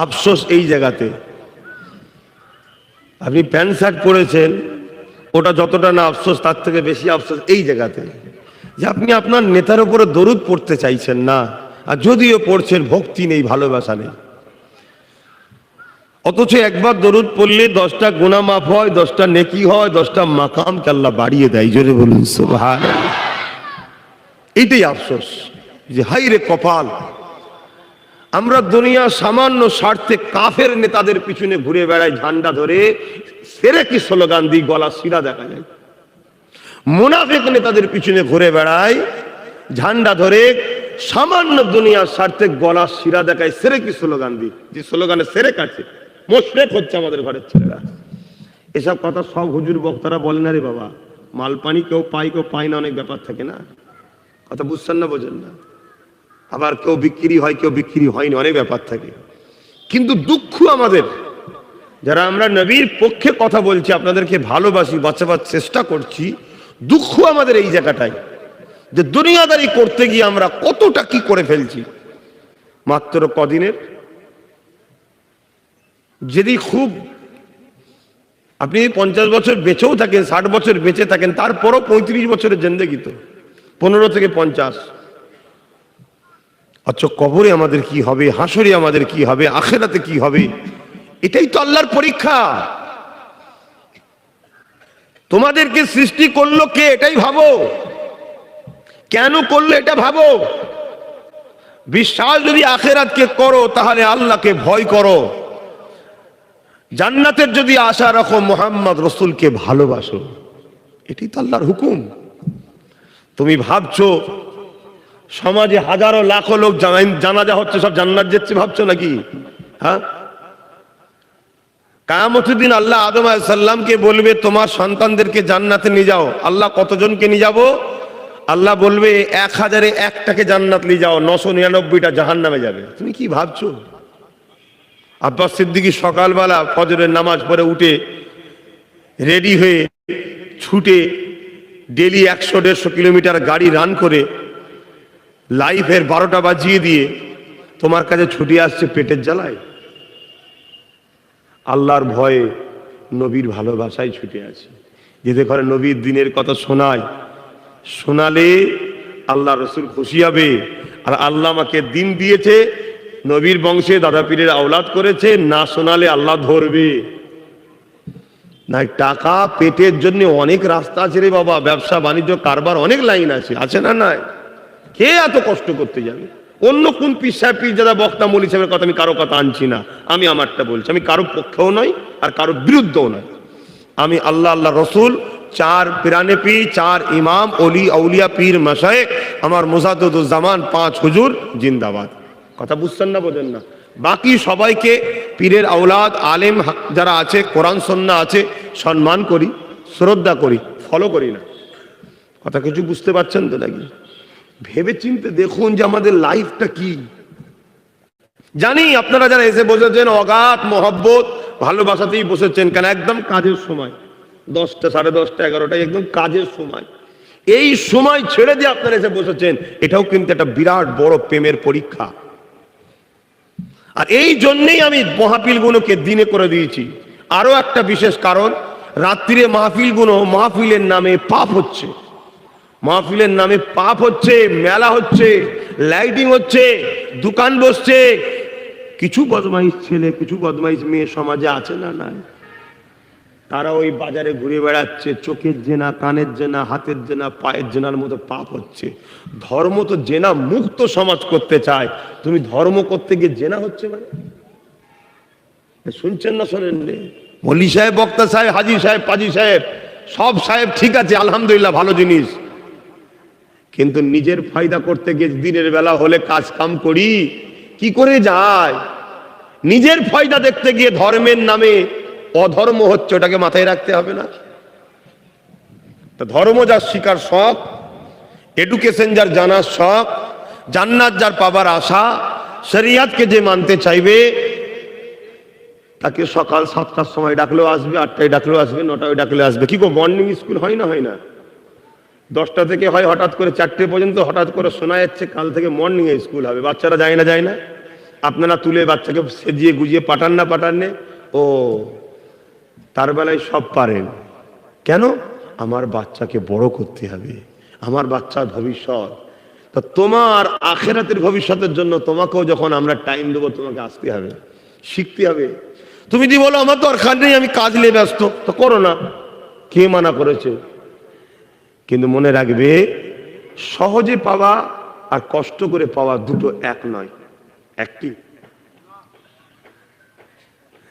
আফসোস এই জায়গাতে, আপনি প্যান্ট শার্ট পরেছেন, ওটা যতটা না আফসোস তার থেকে বেশি আফসোস এই জায়গাতে যে আপনি আপনার নেতার উপরে দরুদ পড়তে চাইছেন না, আর যদিও পড়ছেন ভক্তি নেই, ভালোবাসা নেই। অথচ একবার দরুদ পড়লে 10টা গুনাহ মাফ হয়, 10টা নেকি হয়, 10টা মাকামকে আল্লাহ বাড়িয়ে দেয়। জোরে বলুন সুবহানাল্লাহ। এইটাই আফসোস যে হাই রে কপাল, আমরা দুনিয়া সামান্য স্বার্থে কাফের নেতাদের পিছনে ঘুরে বেড়াই, ঝান্ডা ধরে সেরেকি স্লোগান দিই, গলা শিরা দেখা যায়। মুনাফিক নেতাদের পিছনে ঘুরে বেড়াই, ঝান্ডা ধরে সামান্য দুনিয়ার স্বার্থে গলা শিরা দেখায়, সেরেকি স্লোগান দিই, যে স্লোগানে সেরেক আছে, মুশরিক হচ্ছে আমাদের ঘরের ছেলেরা। এসব কথা সব হুজুর বক্তারা বলেন না রে বাবা, মালপানি কেউ পায় কেউ পায় না, অনেক ব্যাপার থাকে না, কথা বুঝছেন না, বোঝেন না। আবার কেউ বিক্রি হয় কেউ বিক্রি হয়নি, অনেক ব্যাপার থাকে। কিন্তু দুঃখ আমাদের, যারা আমরা নবীর পক্ষে কথা বলছি, আপনাদেরকে ভালোবাসি, বাঁচাবার চেষ্টা করছি, দুঃখ আমাদের এই জায়গাটাই যে দুনিয়াদারি করতে গিয়ে আমরা কতটা কি করে ফেলছি। মাত্র কদিনের, যদি খুব আপনি 50 বছর বেঁচেও থাকেন, 60 বছর বেঁচে থাকেন, তারপরও 35 বছরের জিন্দেগি তো, 15 থেকে 50। আচ্ছা, কবরে আমাদের কি হবে, হাসরে আমাদের কি হবে, আখিরাতে কি হবে, এটাই তো আল্লাহর পরীক্ষা। তোমাদেরকে সৃষ্টি করলো কে, এটাই ভাবো। কেন করলো এটা ভাবো। বিশ্বাস যদি আখিরাতকে করো, তাহলে আল্লাহকে ভয় করো। জান্নাতের যদি আশা রাখো, মুহাম্মদ রাসূলকে ভালোবাসো, এটাই তো আল্লাহর হুকুম। তুমি ভাবছো সমাজে হাজারো লাখো লোক জানাজা হচ্ছে, সব জান্নাত যাচ্ছে ভাবছো নাকি? হ্যাঁ, কিয়ামতের দিন আল্লাহ আদম আলাইহিস সালামকে বলবে তোমার সন্তানদেরকে জান্নাতে নিয়ে যাও। আল্লাহ কতজনকে নিয়ে যাব? আল্লাহ বলবে 1000-এ 1টাকে জান্নাত নিয়ে যাও, 999টা জাহান্নামে যাবে। তুমি কি ভাবছো? আব্বাস সিদ্দিকী সকালবেলা ফজরের নামাজ পড়ে উঠে রেডি হয়ে ছুটে ডেলি 100-150 কিলোমিটার গাড়ি রান করে লাইফের 12টা বাজিয়ে দিয়ে তোমার কাছে ছুটে আসছে পেটের জ্বালায়? আল্লাহর ভয়ে, নবীর ভালোবাসায় ছুটে আছে। যেতে করে নবীর দিনের কথা শোনালে আল্লাহ রসুল খুশি হবে। আর আল্লাহ আমাকে দিন দিয়েছে, নবীর বংশে দাদা পীরের আওলাদ করেছে, না শোনালে আল্লাহ ধরবে না। টাকা পেটের জন্য অনেক রাস্তা আছে রে বাবা, ব্যবসা বাণিজ্য কারবার অনেক লাইন আছে না? নাই, কে এত কষ্ট করতে যাবে? অন্য কোন পীর সাহেব পীরজাদা বক্তা মৌলী সাহেবের কথা আমি কারো কথা আনছি না, আমি আমারটা বলছি। আমি কারো পক্ষেও নয় আর কারো বিরুদ্ধেও নয়। আমি আল্লাহ রসুল, 4 পিরানে পীর, 4 ইমাম, অলি আউলিয়া, পীর মাশায়েখ, আমার মুজাদ্দিদুজ্জামান 5 হুজুর জিন্দাবাদ। কথা বুঝছেন না, বোঝেন না? বাকি সবাইকে, পীরের আওলাদ আলেম যারা আছে, কোরআন সুন্নাহ আছে, সম্মান করি, শ্রদ্ধা করি, ফলো করি না। কথা কিছু বুঝতে পারছেন তো নাকি? ভেবে চিন্তে দেখুন যে আমাদের লাইফটা কি। জানি আপনারা যারা এসে বসেছেন অগাধ মহব্বত ভালোবাসাতেই বসেছেন, কেন একদম কাজের সময়, 10টা, 10:30, 11টায় একদম কাজের সময়। এই সময় ছেড়ে দিয়ে আপনারা এসে বসেছেন, এটাও কিন্তু একটা বিরাট বড় প্রেমের পরীক্ষা। আর এই জন্যেই আমি মাহফিলগুলোকে দিনে করে দিয়েছি। আরো একটা বিশেষ কারণ, রাত্রিরে মাহফিলগুলো, মাহফিলের নামে পাপ হচ্ছে, মাহফিলের নামে পাপ হচ্ছে, মেলা হচ্ছে, লাইটিং হচ্ছে, দোকান বসছে। কিছু বদমাইশ ছেলে, কিছু বদমাইশ মেয়ে সমাজে আছে না? নাই। তারা ওই বাজারে ঘুরে বেড়াচ্ছে, চোখের জেনা, কানের জেনা, হাতের জেনা, পায়ের জেনার মতো পাপ হচ্ছে। ধর্ম তো জেনা মুক্ত সমাজ করতে চায়, তুমি ধর্ম করতে গিয়ে জেনা হচ্ছে মানে? শুনছেন না শোনেন? মৌলী সাহেব, বক্তা সাহেব, হাজি সাহেব, পাজি সাহেব, সব সাহেব ঠিক আছে, আলহামদুলিল্লাহ, ভালো জিনিস। কিন্তু নিজের ফায়দা করতে গিয়ে দিনের বেলা হলে কাজ কাম করি কি করে যায়? নিজের ফায়দা দেখতে গিয়ে ধর্মের নামে অধর্ম হচ্ছে, ওটাকে মাথায় রাখতে হবে না? তো ধর্ম যার শিকার শখ, এডুকেশন যার জানার শখ, জান্নাত যার পাবার আশা, শরিয়াতকে যে মানতে চাইবে, তাকে সকাল 7টার সময় ডাকলেও আসবে, 8টায় ডাকলেও আসবে, 9টায় ডাকলেও আসবে। কি গো, মর্নিং স্কুল হয় না? 10টা থেকে হয় হঠাৎ করে 4টে পর্যন্ত, হঠাৎ করে শোনা যাচ্ছে কাল থেকে মর্নিং স্কুল হবে। বাচ্চারা যায় না? আপনারা তুলে বাচ্চাকে সেজিয়ে গুজিয়ে পাঠান না পাঠাননে? ও, তার বেলায় সব পারেন। কেন? আমার বাচ্চাকে বড় করতে হবে, আমার বাচ্চার ভবিষ্যৎ। তা তোমার আখিরাতের ভবিষ্যতের জন্য তোমাকেও যখন আমরা টাইম দেবো, তোমাকে আসতে হবে, শিখতে হবে। তুমি যদি বলো আমার দরকার নেই, আমি কাজ নিয়ে ব্যস্ত, তো করো না, কে মানা করেছে? কিন্তু মনে রাখবে, সহজে পাওয়া আর কষ্ট করে পাওয়া দুটো এক নয়। একটি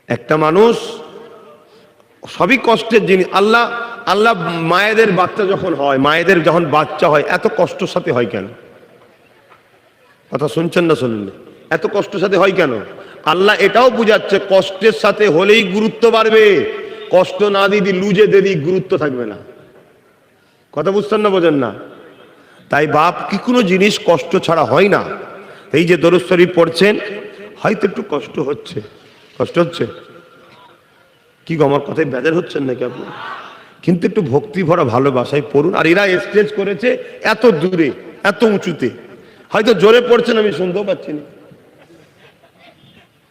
একটা মানুষ সবই কষ্টের জিনিস। আল্লাহ মায়েদের বাচ্চা যখন হয়, মায়েদের যখন বাচ্চা হয়, এত কষ্টের সাথে হয় কেন? কথা শুনছেন না শুনুন? এত কষ্টের সাথে হয় কেন? আল্লাহ এটাও বুঝাচ্ছে, কষ্টের সাথে হলেই গুরুত্ব বাড়বে, কষ্ট না দিদি লুজে দিদি গুরুত্ব থাকবে না। কথা বুঝছেন না, বোঝেন না? তাই বাপ কি কোনো জিনিস কষ্ট ছাড়া হয় না। এই যে দরুদ শরীফ পড়ছেন, হয়তো একটু কষ্ট হচ্ছে, কষ্ট হচ্ছে কি গো, আমার কথায় বেজার হচ্ছেন নাকি আপনি? কিন্তু একটু ভক্তি ভরা ভালোবাসায় পড়ুন। আর এরা স্টেজ করেছে এত দূরে, এত উঁচুতে, হয়তো জোরে পড়ছেন, আমি শুনতেও পাচ্ছি না।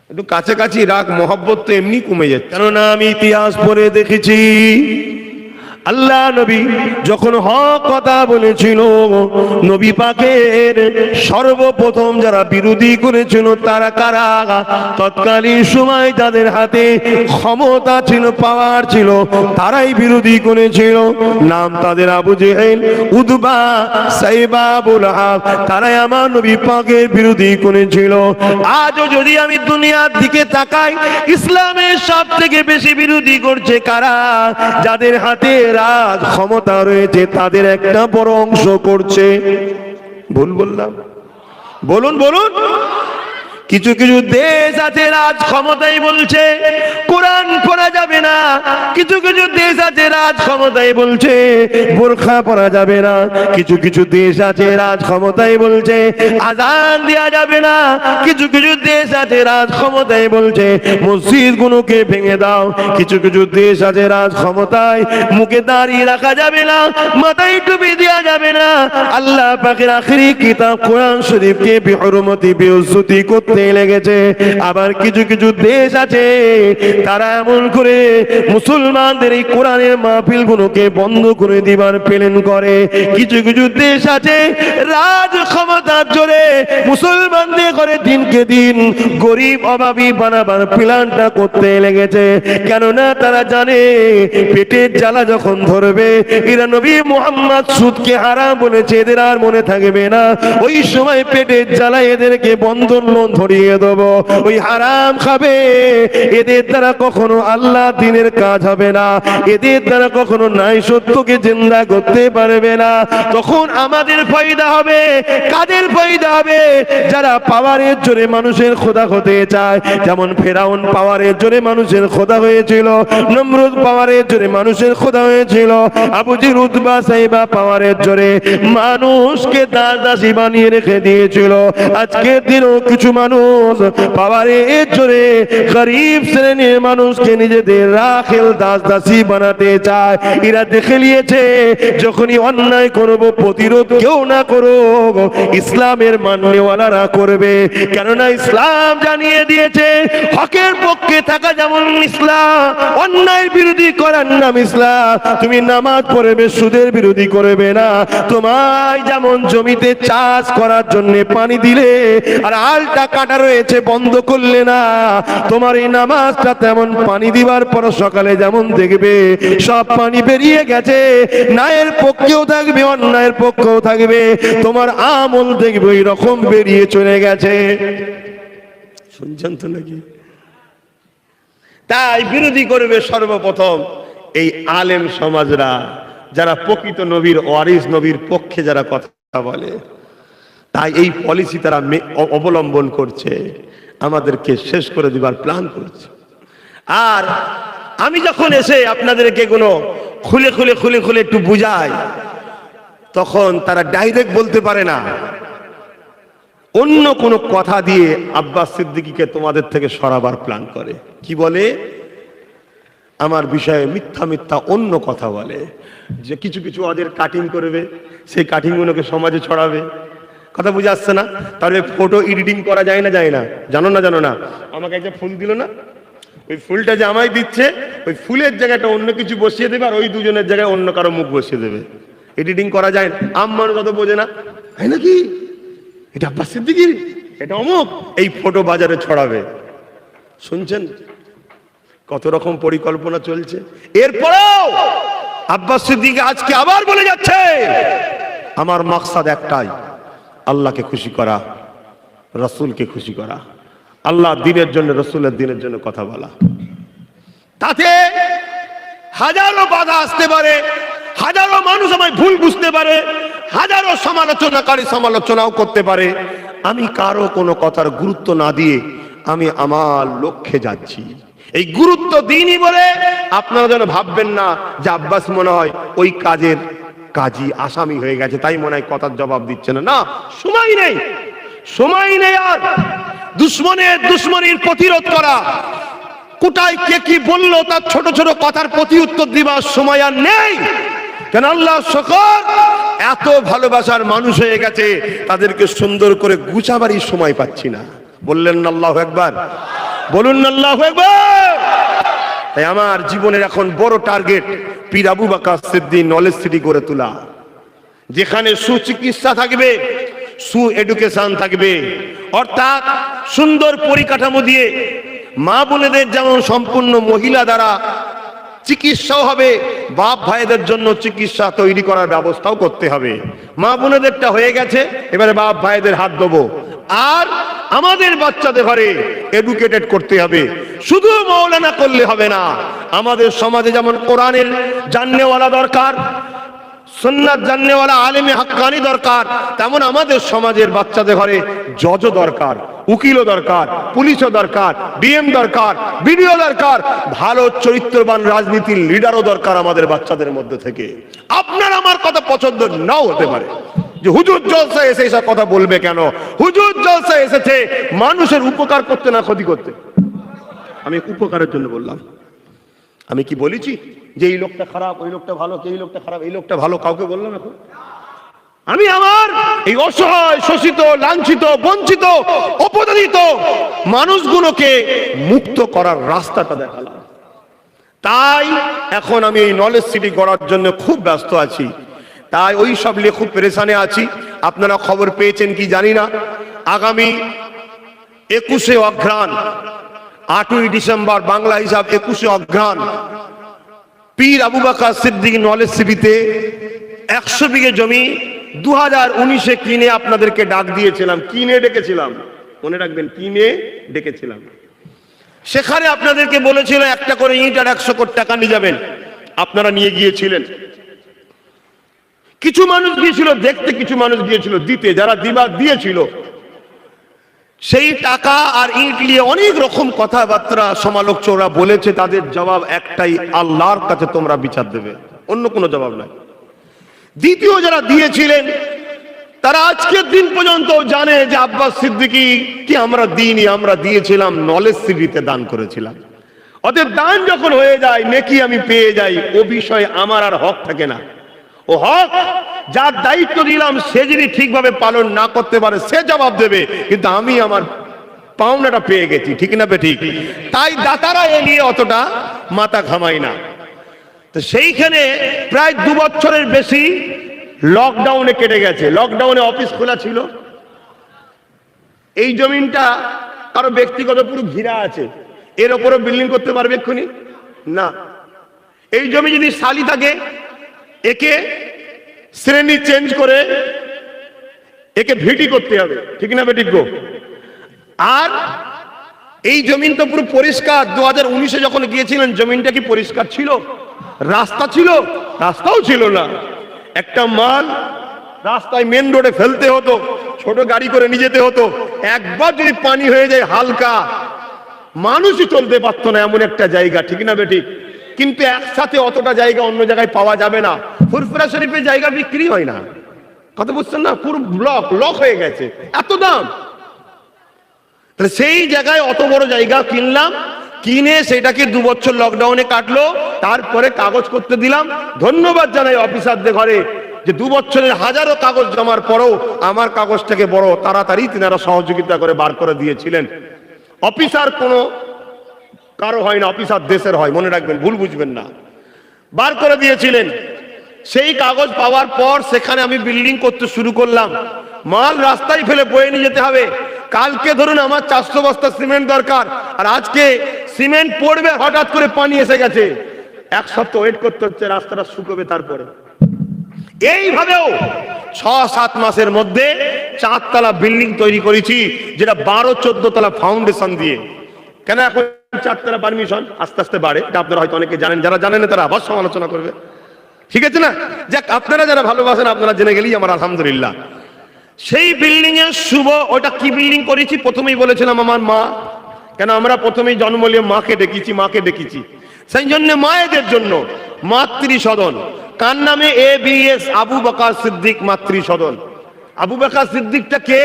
একটু কাছাকাছি রাখ, মহব্বত তো এমনি কমে যাচ্ছে। কেননা আমি ইতিহাস পড়ে দেখেছি, আল্লাহ নবী যখন হক কথা বলেছিল, নবী পাকের সর্বপ্রথম যারা বিরোধী করেছিল তারা কারা? তৎকালীন সময় যাদের হাতে ক্ষমতা ছিল, পাওয়ার ছিল, তারাই বিরোধী করেছিল। নাম তাদের আবু জেহেল, উতবা, সাইবা, আবু লাহাব, তারাই আমার নবী পাকের বিরোধী করেছিল। আজও যদি আমি দুনিয়ার দিকে তাকাই, ইসলামের সব থেকে বেশি বিরোধী করছে কারা? যাদের হাতে রাজ ক্ষমতা রয়েছে, তাদের একটা বড় অংশ করছে। ভুল বললাম? বলুন বলুন। কিছু কিছু দেশ আছে রাজ ক্ষমতায় বলছে কোরআন পড়া যাবে না, কিছু কিছু দেশ আছে রাজ ক্ষমতায় বলছে বোরখা পরা যাবে না, কিছু কিছু দেশ আছে রাজ ক্ষমতায় বলছে আযান দেওয়া যাবে না, কিছু কিছু দেশ আছে রাজ ক্ষমতায় বলছে মসজিদ গুলোকে ভেঙে দাও, কিছু কিছু দেশ আছে রাজ ক্ষমতায় মুখে দাড়ি রাখা যাবে না, মাথায় টুপি দেওয়া যাবে না। আল্লাহ পাকের আখিরি কিতাব কোরআন শরীফকে বেহুরমতি বেইজ্জতি করতে লেগেছে। আবার কিছু কিছু দেশ আছে তারা এমন করে মুসলমানদের এই কোরআনের মাহফিল গুলোকে বন্ধ করে দিবার প্ল্যান করে। কিছু কিছু দেশ আছে রাজ ক্ষমতার জোরে মুসলমানদের করে দিনকে দিন গরিব অভাবী বানাবার প্ল্যানটা করতে লেগেছে। কেননা তারা জানে পেটের জ্বালা যখন ধরবে, এরা নবী মুহাম্মদ সুদকে হারাম বলেছে, এদের আর মনে থাকবে না। ওই সময় পেটের জ্বালা এদেরকে বন্ধন লোন ধরিয়ে দেব, ওই হারাম খাবে। এদের দ্বারা কখনো আল্লাহ দিনের কাজ হবে না, এদের দ্বারা কখনো নাই সত্যকে জিন্দা করতে পারবে না। তখন আমাদের ফায়দা হবে, কাদের ফায়দা হবে? যারা পাওয়ারের জোরে মানুষের খোদা হতে চায়। যেমন ফেরাউন পাওয়ারের জোরে মানুষের খোদা হয়েছিল, নমরুদ পাওয়ারের জোরে মানুষের খোদা হয়েছিল, আবু জেহেল, উতবা, সাইবা পাওয়ারের জোরে মানুষকে দাস দাসী বানিয়ে রেখে দিয়েছিল। আজকের দিনও কিছু মানুষ পাওয়ারের জোরে গরিব শ্রেণীর মানুষকে নিজেদের রাখেল দাস দাসী বানাতে চায়। এরা দেখে নিয়েছে যখনই অন্যায় করব, প্রতিরোধ কেউ না করুক, ইসলামের মাননেওয়ালারা করবে। কেননা ইসলাম জানিয়ে দিয়েছে হকের পক্ষে থাকা যেমন ইসলাম, অন্যায়ের বিরোধী করার নাম ইসলাম। তুমি নামাজ পড়বে, সুদের বিরোধী করবে না। তোমায় যেমন জমিতে চাষ করার জন্য পানি দিলে আর আলটা কাটা রয়েছে বন্ধ করলে না, তোমার এই নামাজটা তেমন পানি দিবার পর সকালে যেমন দেখবে সব পানি বেরিয়ে গেছে, ন্যায়ের পক্ষেও থাকবে অন্যায়ের পক্ষেও থাকবে, তোমার আমল দেখবে ওই রকম বেরিয়ে চলে গেছে। শুনছেন তো নাকি? তাই বিরোধী করবে সর্বপ্রথম এই আলেম সমাজরা, যারা প্রকৃত নবীর ওয়ারিস, নবীর পক্ষে যারা কথা বলে। তাই এই পলিসি তারা অবলম্বন করছে, আমাদেরকে শেষ করে দিবার প্ল্যান করছে। আর আমি যখন এসে আপনাদেরকে কোনো খুলে খুলে খুলে খুলে একটু বুঝাই, তখন তারা ডাইরেক্ট বলতে পারে না, অন্য কোনো কথা দিয়ে আব্বাস সিদ্দিকীকে তোমাদের থেকে সরাবার প্ল্যান করে। কি বলে? আমার বিষয়ে মিথ্যা মিথ্যা অন্য কথা বলে, যে কিছু কিছু ওদের কাটিং করবে, সেই কাটিংগুলোকে সমাজে ছড়াবে। কথা বুঝে আসছে না? তাহলে ফটো এডিটিং করা যায় না, যায় না? জানো না? জানো না? আমাকে একটা ফুল দিল না, ওই ফুলটা যে আমায় দিচ্ছে, ওই ফুলের জায়গাটা অন্য কিছু বসিয়ে দেবে, আর ওই দুজনের জায়গায় অন্য কারো মুখ বসিয়ে দেবে। এডিটিং করা যায় না। আম মানুষ অত বোঝে না, তাই নাকি? এটা আব্বাস সিদ্দিকীর, এটা অমুক, এই ফটো বাজারে ছড়াবে। শুনছেন কত রকম পরিকল্পনা চলছে? এরপরেও আব্বাস সিদ্দিক আজকে আবার বলে যাচ্ছে, আমার মাকসাদ একটাই, আল্লাহকে খুশি করা, রাসূলকে খুশি করা, আল্লাহ দিনের জন্য, রাসূলের দিনের জন্য কথা বলা। তাতে হাজারো বাধা আসতে পারে, হাজারো মানুষ আমায় ভুল বুঝতে পারে, হাজারো সমালোচনাকারী সমালোচনাও করতে পারে। আমি কারো কোনো কথার গুরুত্ব না দিয়ে আমি আমার লক্ষ্যে যাচ্ছি। এই গুরুত্ব দিইনি বলে আপনারা যেন ভাববেন না যে আব্বাস মনে হয় ওই কাজের কাজী আসামি হয়ে গেছে, তাই মনে হয় কথার জবাব দিচ্ছে না। না, সময় নেই, সময় নেই আর দুশ্মনের দুশ্মনীর প্রতিরোধ করা, কোটায় কে কি বললো তার ছোট ছোট কথার প্রতি উত্তর দিবার সময় আর নেই। কেন আল্লাহ শুকর, এত ভালোবাসার মানুষ হয়ে গেছে, তাদেরকে সুন্দর করে গুছাবারই সময় পাচ্ছি না। বললেন না আল্লাহু আকবার? বলুন না আল্লাহু আকবার? তাই আমার জীবনের এখন বড় টার্গেট পীর আবু বকর সিদ্দিক নলেজ সিটি গড়ে তোলা, যেখানে সুচিকিৎসা থাকবে, সু এডুকেশন থাকবে, অর্থাৎ সুন্দর পরিকাঠামো দিয়ে মা বোনেদের যেমন সম্পূর্ণ মহিলা দ্বারা চিকিৎসাও হবে, বাপ ভাইদের জন্য চিকিৎসা তৈরি করার ব্যবস্থাও করতে হবে। মা বোনেদেরটা হয়ে গেছে, এবারে বাপ ভাইদের হাত দেবো। আর আমাদের বাচ্চাদের ঘরে এডুকেটেড করতে হবে, শুধু মৌলানা করলে হবে না। আমাদের সমাজে যেমন কোরআনের জাননেওয়ালা দরকার, সুন্নাত জাননেওয়ালা আলেমে হাক্কানি দরকার, তেমন আমাদের সমাজের বাচ্চাদের ঘরে জজও দরকার, উকিলও দরকার, পুলিশও দরকার, ডিএম দরকার, বিডিও দরকার, ভালো চরিত্রবান রাজনীতির লিডারও দরকার আমাদের বাচ্চাদের মধ্যে থেকে। আপনার আমার কথা পছন্দ নাও হতে পারে, যে হুজুর জলসা এসে এসব কথা বলবে কেন? হুজুর জলসা এসেছে মানুষের উপকার করতে, না ক্ষতি করতে। আমি উপকারের জন্য বললাম। আমি কি বলেছি যে এই লোকটা খারাপ, ওই লোকটা ভালো, এই লোকটা খারাপ, এই লোকটা ভালো? কাউকে বললাম এখন? আমি আমার এই অসহায়, শোষিত, লাঞ্ছিত, বঞ্চিত, অপমানিত মানুষগুলোকে মুক্ত করার রাস্তাটা দেখালাম। তাই এখন আমি এই নলেজ সিটি গড়ার জন্য খুব ব্যস্ত আছি। তাই ওই সব লেখক পেরেশানে আছি। আপনারা খবর পেয়েছেন কি জানি না, আগামী 21শে অঘ্রাণ, 8ই ডিসেম্বর বাংলা হিসাব 21শে অঘ্রাণ, পীর আবু বকর সিদ্দিক নলেজ সিটিতে 100 বিঘে জমি 2019-এ কিনে আপনাদেরকে ডাক দিয়েছিলাম, কিনে ডেকেছিলাম, মনে রাখবেন, কিনে ডেকেছিলাম। সেখানে আপনাদেরকে বলেছিল একটা করে ইট আর 100 কোটি টাকা নিয়ে যাবেন। আপনারা নিয়ে গিয়েছিলেন। কিছু মানুষ গিয়েছিল দেখতে, কিছু মানুষ গিয়েছিল দিতে। যারা দিবার দিয়েছিল সেই টাকা আর ইট নিয়ে অনেক রকম কথাবার্তা সমালোচকরা বলেছে, তাদের জবাব একটাই, আল্লাহর কাছে তোমরা বিচার দেবে, অন্য কোনো জবাব নাই। দ্বিতীয় যারা দিয়েছিলেন তারা আজকের দিন পর্যন্ত জানে যে আব্বাস সিদ্দিকী কি আমরা দিইনি, আমরা দিয়েছিলাম, নলেজ সিটিতে দান করেছিলাম। অতএব দান যখন হয়ে যায়, নেকি আমি পেয়ে যাই, ও বিষয়ে আমার আর হক থাকে না। ও হক যার দায়িত্ব দিলাম সে যদি ঠিকভাবে পালন না করতে পারে সে জবাব দেবে, কিন্তু আমি আমার পাওনাটা পেয়ে গেছি, ঠিক না বেঠিক? তাই দাতারা এ নিয়ে অতটা মাথা ঘামাই না। তো সেইখানে প্রায় 2 বছরের বেশি লকডাউনে কেটে গেছে। লকডাউনে অফিস খোলা ছিল। এই জমিনটা কারো ব্যক্তিগত, পুরো ঘিরা আছে, এর ওপরে বিল্ডিং করতে পারবে এক্ষুনি না। এই জমি যদি সালি থাকে, একে শ্রেণী চেঞ্জ করে একে ভিটি করতে হবে, ঠিক না বেঠিক গো? আর এই জমিন তো পুরো পরিষ্কার। 2019-এ যখন গিয়েছিলেন জমিনটা কি পরিষ্কার ছিল? রাস্তা ছিল? রাস্তাও ছিল না। একটা মাল রাস্তায় মেন রোডে ফেলতে হতো, ছোট গাড়ি করে নিয়ে যেতে হতো। একবার যদি পানি হয়ে যায় হালকা, মানুষই চলতে পারতো না, এমন একটা জায়গা, ঠিক না বেঠিক? কিন্তু একসাথে অতটা জায়গা অন্য জায়গায় পাওয়া যাবে না। ফুরফুরা শরীফের জায়গা বিক্রি হয় না, কথা বুঝছেন না? পুরো ব্লক হয়ে গেছে, এত দাম। তাহলে সেই জায়গায় অত বড় জায়গা কিনলাম, কিনে সেটাকে 2 বছর লকডাউনে কাটলো, তারপরে কাগজ করতে দিলাম। ধন্যবাদ জানাই অফিসারদের ঘরে, যে 2 বছরের হাজারো কাগজ জমার পরেও আমার কাগজটাকে বড় তাড়াতাড়ি তিনারা সহযোগিতা করে বার করে দিয়েছিলেন। অফিসার কোনো কারো হয় না, অফিসার দেশের হয়, মনে রাখবেন, ভুল বুঝবেন না। বার করে দিয়েছিলেন। সেই কাগজ পাওয়ার পর সেখানে আমি বিল্ডিং করতে শুরু করলাম। মাল রাস্তায় ফেলে বয়ে নিয়ে যেতে হবে। কালকে ধরুন আমার 400 বস্তা সিমেন্ট দরকার, আর আজকে সিমেন্ট পড়বে, হঠাৎ করে পানি এসে গেছে, 1 সপ্তাহ ওয়েট করতে হচ্ছে, রাস্তাটা শুকোবে তারপরে। এইভাবেও 6-7 মাসের মধ্যে 4 তলা বিল্ডিং তৈরি করেছি, যেটা 12-14 তলা ফাউন্ডেশন দিয়ে। কেন এখন 4 তলা পারমিশন? আস্তে আস্তে বাড়ে, এটা আপনারা হয়তো অনেকে জানেন, যারা জানেন না তারা আবার সমালোচনা করবে, ঠিক আছে না? যাক, আপনারা যারা ভালোবাসেন আপনারা জেনে গেলেই আমার আলহামদুলিল্লাহ। সেই বিল্ডিং এর শুভ, ওটা কি বিল্ডিং করেছি প্রথমেই বলেছিলাম, আমার মা। কেন আমরা প্রথমেই জন্ম নিয়ে মাকে ডেকেছি, সেই জন্য মায়েদের জন্য মাতৃ সদন। কার নামে? ABS আবু বকর সিদ্দিক মাতৃ সদন। আবু বকর সিদ্দিকটা কে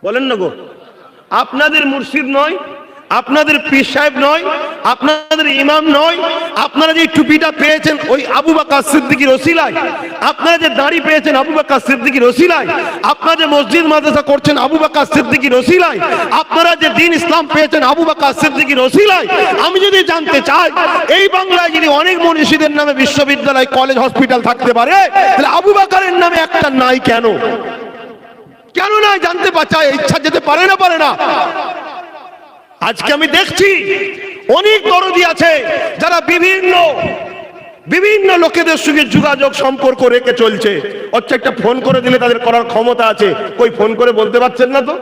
বলেন না গো? আপনাদের মুর্শিদ নয়, আপনাদের পীর সাহেব নয়, আপনাদের ইমাম নয়। আপনারা যে টুপিটা পেয়েছেন ওই আবু বকর সিদ্দিকীর ওসিলায়, আপনারা যে দাড়ি পেয়েছেন আবু বকর সিদ্দিকীর ওসিলায়, আপনারা যে মসজিদ মাদ্রাসা করছেন আবু বকর সিদ্দিকীর ওসিলায়, আপনারা যে দ্বীন ইসলাম পেয়েছেন আবু বকর সিদ্দিকীর ওসিলায়। আমি যদি জানতে চাই এই বাংলায় যদি অনেক মনীষীদের নামে বিশ্ববিদ্যালয়, কলেজ, হসপিটাল থাকতে পারে, তাহলে আবু বকরের নামে একটা নাই কেন? কেন নাই জানতে চাই, ইচ্ছা যেতে পারে না? আজকে আমি দেখছি অনেক দরদি আছে যারা বিভিন্ন লোকেদের সঙ্গে যোগাযোগ সম্পর্ক রেখে চলছে। হচ্ছে একটা ফোন করে দিলে তাদের করার ক্ষমতা আছে, কই ফোন করে বলতে পারছেন না তো?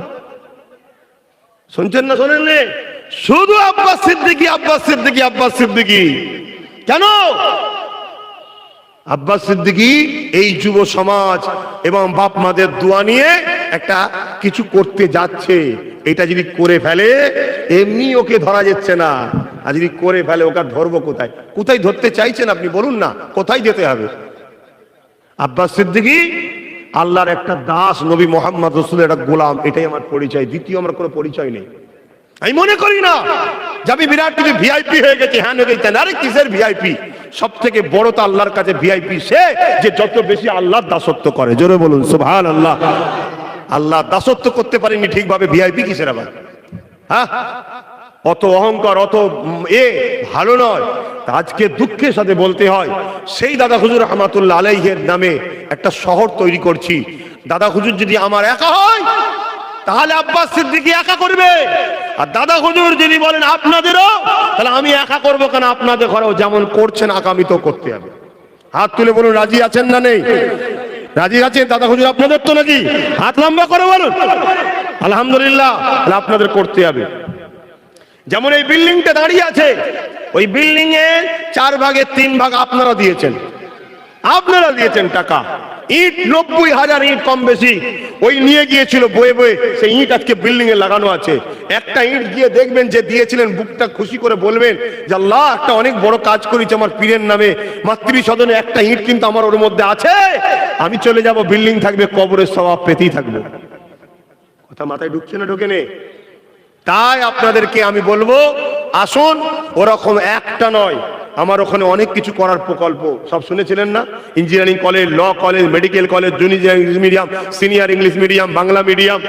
শুনছেন না? শোনেন? শুধু আব্বাস সিদ্দিকী। কেন? আব্বাস সিদ্দিকী এই যুব সমাজ এবং বাপ মাদের দোয়া নিয়ে একটা কিছু করতে যাচ্ছে। এটা যদি করে ফেলে, এমনি ওকে ধরা যাচ্ছে না, আর যদি করে ফেলে ওকে ধরবো কোথায়? কোথায় ধরতে চাইছেন আপনি বলুন না, কোথায় যেতে হবে? আব্বাস সিদ্দিকী আল্লাহর একটা দাস, নবী মোহাম্মদ রাসূলের একটা গোলাম, এটাই আমার পরিচয়। দ্বিতীয় আমার কোনো পরিচয় নেই। আমি মনে করি না যে আমি বিরাট কিছু ভিআইপি হয়ে গেছি, হ্যাঁ হয়ে গেছি। আরে কিসের ভিআইপি? সব থেকে বড় তো আল্লাহর কাছে ভিআইপি সে যে যত বেশি আল্লাহর দাসত্ব করে। জোরে বলুন সুবহানাল্লাহ। আল্লাহ দাসত্ব করতে পারেনি ঠিকভাবে, ভিআইপি কিসের আবার? হ্যাঁ, অত অহংকার, অত ভালো নয়। আজকে দুঃখের সাথে বলতে হয়, সেই দাদা হুজুর রহমাতুল্লাহ আলাইহির নামে একটা শহর তৈরি করছি। দাদা হুজুর যদি আমার একা হয় তাহলে আব্বাস সিদ্দিকী একা করবে, আর দাদা হুজুর যদি বলেন আপনাদেরও, তাহলে আমি একা করবো কেন? আপনাদের ঘরেও যেমন করছেন আগামীতেও করতে হবে। হাত তুলে বলুন, রাজি আছেন না নেই? রাজি আছেন? দাদা হুজুর আপনাদের তো নাকি? হাত লম্বা করে বলুন আলহামদুলিল্লাহ। তাহলে আপনাদের করতে হবে। যেমন এই বিল্ডিংটা দাঁড়িয়ে আছে, ওই বিল্ডিং এর 4 ভাগের 3 ভাগ আপনারা দিয়েছেন টাকা। ইট 90,000 ইট কম বেশি ওই নিয়ে গিয়েছিল বয়ে, সেই ইট আজকে বিল্ডিং এ লাগানো আছে। একটা ইট গিয়ে দেখবেন যে দিয়েছিলেন, বুকটা খুশি করে বলবেন যে আল্লাহ, একটা অনেক বড় কাজ করেছে আমার পীরের নামে। মাতৃ সদনে একটা ইট কিন্তু আমার ওর মধ্যে আছে। আমি চলে যাব, বিল্ডিং থাকবে, কবরের সওয়াব পেতেই থাকবে। কথা মাথায় ঢুকছে না? ঢোকে নে? তাই আপনাদেরকে আমি বলবো, আসুন, ওরকম একটা নয়, আমার ওখানে অনেক কিছু করার প্রকল্প সব শুনেছিলেন না? Engineering college, law college, medical college, junior English medium, senior English medium, Bangla medium,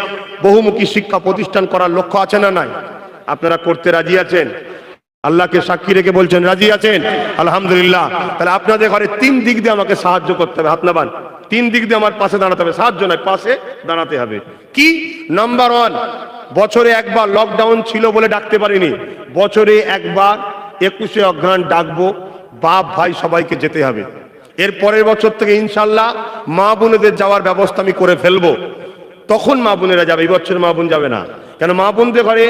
বহুমুখী শিক্ষা প্রতিষ্ঠান করার লক্ষ্য আছে না নাই? আপনারা করতে রাজি আছেন? আল্লাহকে সাক্ষী রেখে বলছেন রাজি আছেন? আলহামদুলিল্লাহ। তাহলে আপনাদের ঘরে 3 দিক দিয়ে আমাকে সাহায্য করতে হবে। হাত নামান। 3 দিক দিয়ে আমার পাশে দাঁড়াতে হবে, সাহায্য নয়, পাশে দাঁড়াতে হবে। কি? নাম্বার 1, বছরে একবার, লকডাউন ছিল বলে ডাকতে পারিনি, বছরে একবার 21শে অঘ্রাণ ডাকবো। বাপ ভাই সবাইকে যেতে হবে। এর পরের বছর থেকে ইনশাল্লাহ মা বোনেদের যাওয়ার ব্যবস্থা আমি করে ফেলবো। তখন মা বোনেরা যাবে, এই বছর মা বোন যাবে না। কেন? মা বোনদের ঘরে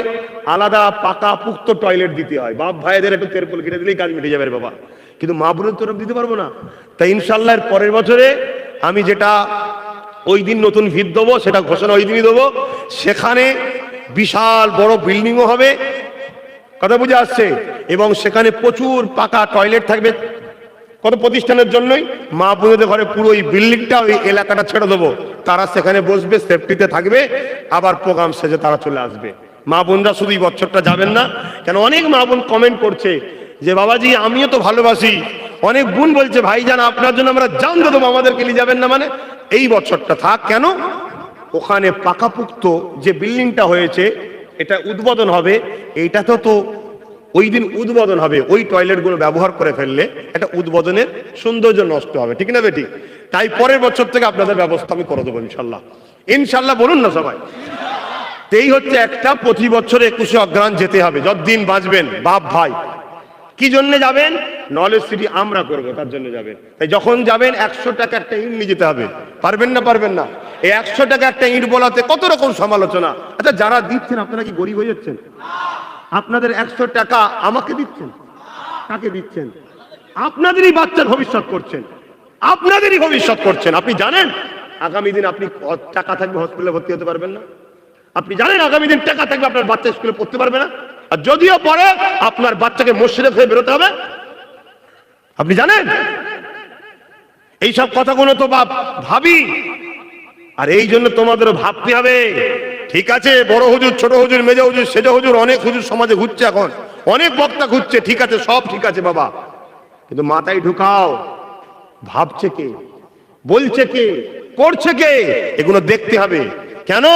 আলাদা পাকা পুক্ত টয়লেট দিতে হয়। বাপ ভাইদের একটু তেরপল কেটে দিলেই কাজ মিটে যাবে বাবা, কিন্তু মা বোনের তরফ দিতে পারবো না। তাই ইনশাল্লাহ এর পরের বছরে আমি যেটা ওই দিন নতুন ভিত দেবো, সেটা ঘোষণা ওই দিনই দেবো। সেখানে বিশাল বড় বিল্ডিংও হবে, কথা বুঝে আসছে, এবং সেখানে প্রচুর পাকা টয়লেট থাকবে। কত প্রতিষ্ঠানের জন্যই মা বোনদের ঘরে পুরো ওই বিল্ডিংটা, ওই এলাকাটা ছেড়ে দেবো। তারা সেখানে বসবে, সেফটিতে থাকবে, আবার প্রোগ্রাম শেষে তারা চলে আসবে। মা বোনরা শুধু এই বছরটা যাবেন না। কেন? অনেক মা বোন কমেন্ট করছে যে বাবাজি আমিও তো ভালোবাসি, অনেক বোন বলছে ভাইজান আপনার জন্য আমরা জান দিয়ে দেবো, আমাদেরকে নিয়ে যাবেন না। মানে এই বছরটা থাক। কেন? ওখানে পাকাপুক্ত যে বিল্ডিংটা হয়েছে এটা উদ্বোধন হবে, এইটা তো ওই দিন উদ্বোধন হবে, ওই টয়লেট গুলো ব্যবহার করে ফেললে একটা উদ্বোধনের সৌন্দর্য নষ্ট হবে, ঠিক না বেটি? তাই পরের বছর থেকে আপনাদের ব্যবস্থা আমি করে দেবো ইনশাল্লাহ। ইনশাল্লাহ বলুন না সবাই। এই হচ্ছে একটা, প্রতি বছরে 21শে অগ্রহায়ণ যেতে হবে যতদিন বাঁচবেন বাপ ভাই। কি জন্য যাবেন? নলেজ সিটি আমরা করবো, তার জন্য যাবেন। তাই যখন যাবেন 100 টাকা একটা ইট নিয়ে যেতে হবে। পারবেন না? পারবেন না? এই 100 টাকা একটা ইট বলাতে কত রকম সমালোচনা। আচ্ছা, যারা দিচ্ছেন আপনারা কি গরিব হয়ে যাচ্ছেন? আপনাদের 100 টাকা আমাকে দিচ্ছেন? কাকে দিচ্ছেন? আপনাদেরই বাচ্চার ভবিষ্যৎ করছেন, আপনাদেরই ভবিষ্যৎ করছেন। আপনি জানেন আগামী দিন আপনি টাকা থাকবে হসপিটালে ভর্তি হতে পারবেন না? আপনি জানেন আগামী দিন টাকা থাকবে আপনার বাচ্চা স্কুলে পড়তে পারবে না? আর যদিও পড়ে আপনার বাচ্চাকে মসজিদে হয়ে বেরোতে হবে। আপনি জানেন? এইসব কথাগুলো তো ভাবি, আর এই জন্য তোমাদেরও ভাবতে হবে। ঠিক আছে, বড় হুজুর, ছোট হুজুর, মেজা হুজুর, সেজা হুজুর, অনেক হুজুর সমাজে ঘুরছে, এখন অনেক বক্তা ঘুরছে, ঠিক আছে, সব ঠিক আছে বাবা, কিন্তু মাথায় ঢুকাও ভাবছে কে, বলছে কে, করছে কে, এগুলো দেখতে হবে। কেন?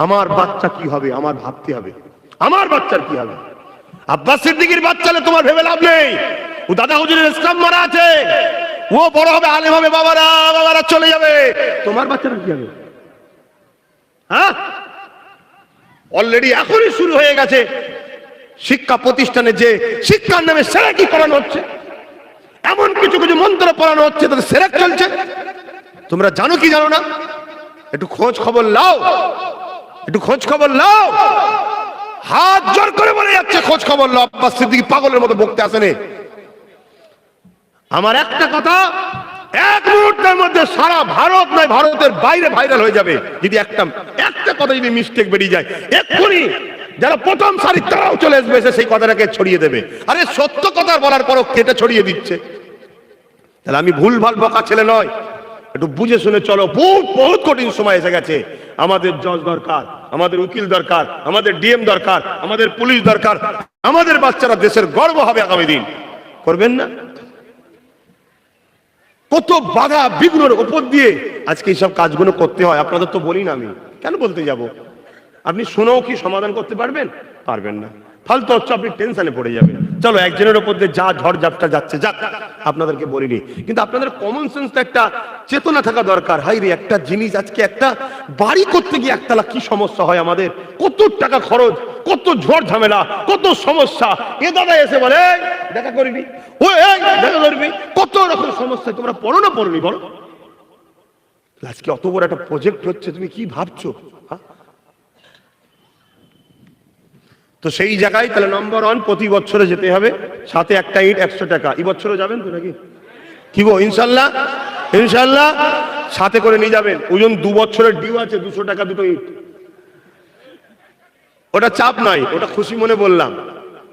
আমার বাচ্চা কি হবে আমার ভাবতে হবে, আমার বাচ্চার কি হবে। আব্বাস সিদ্দিকীর বাচ্চালে তোমার ভেবে লাভ নেই, ও দাদা হুজুরের ইসলাম মারা আছে, ও বড় হবে, আলেম হবে, বাবারা বাবারা চলে যাবে, তোমার বাচ্চাটা কি হবে? হ্যাঁ, অলরেডি এখনই শুরু হয়ে গেছে শিক্ষা প্রতিষ্ঠানে যে শিক্ষার নামে সেরেকি করানো হচ্ছে, এমন কিছু কিছু মন্ত্র পড়ানো হচ্ছে তাতে সেরেক চলছে। তোমরা জানো কি জানো না? একটু খোঁজ খবর লাও, একটু খোঁজ খবর লাও। হাত জোর করে বলে যাচ্ছে খোঁজ খবর লাও। আব্বাস সিদ্দিকী পাগলের মতো বকতে আসেনি। আমার একটা কথা, এক মুহূর্তের মধ্যে সারা ভারত নয় ভারতের বাইরে ভাইরাল হয়ে যাবে যদি একটা কথা যদি মিস্টেক বেরিয়ে যায়। এক্ষুনি যারা প্রথম সারি তারাও চলে আসবে, সেই কথাটাকে ছড়িয়ে দেবে। আরে সত্য কথা বলার পরও কেটে ছড়িয়ে দিচ্ছে। তাহলে আমি ভুল ভাল বকা ছেলে নয়, একটু বুঝে শুনে চলো। বহুত কঠিন সময় এসে গেছে। আমাদের জজ দরকার, আমাদের উকিল দরকার, আমাদের ডিএম দরকার, আমাদের পুলিশ দরকার। আমাদের বাচ্চারা দেশের গর্ব হবে আগামী দিন। করবেন না? কত বাধা বিঘ্নের উপর দিয়ে আজকে এইসব কাজগুলো করতে হয়। আপনাদের তো বলি না, আমি কেন বলতে যাব? আপনি শুনেও কি সমাধান করতে পারবেন? পারবেন না। ফালতু হচ্ছে, আপনি টেনশনে পড়ে যাবেন। চলো, একজনের উপর দিয়ে যা ঝড় ঝাপটা যাচ্ছে যাক, আপনাদেরকে বলিনি, কিন্তু আপনাদের কমন সেন্সটা একটা চেতনা থাকা দরকার। হাই রে, একটা জিনিস আজকে একটা বাড়ি করতে গিয়ে একতলা কি সমস্যা হয় আমাদের, কত টাকা খরচ, কত ঝড় ঝামেলা, কত সমস্যা। এ দাদা এসে বলে দেখা করিনি, ও দেখা করবি, কত রকম সমস্যা। তোমরা পড়ো না পড়নি বলো? আজকে অত বড় একটা প্রজেক্ট হচ্ছে, তুমি কি ভাবছো? তো সেই জায়গায় তাহলে নম্বর 1 প্রতি বছরে যেতে হবে, সাথে একটা ইট 100 টাকা। এই বছরও যাবেন তো নাকি? কি গো, ইনশাল্লাহ? ইনশাল্লাহ সাথে করে নিয়ে যাবেন। ওজন 2 বছরের ডিউ আছে, 200 টাকা দুটো ইট। ওটা চাপ নাই, ওটা খুশি মনে বললাম,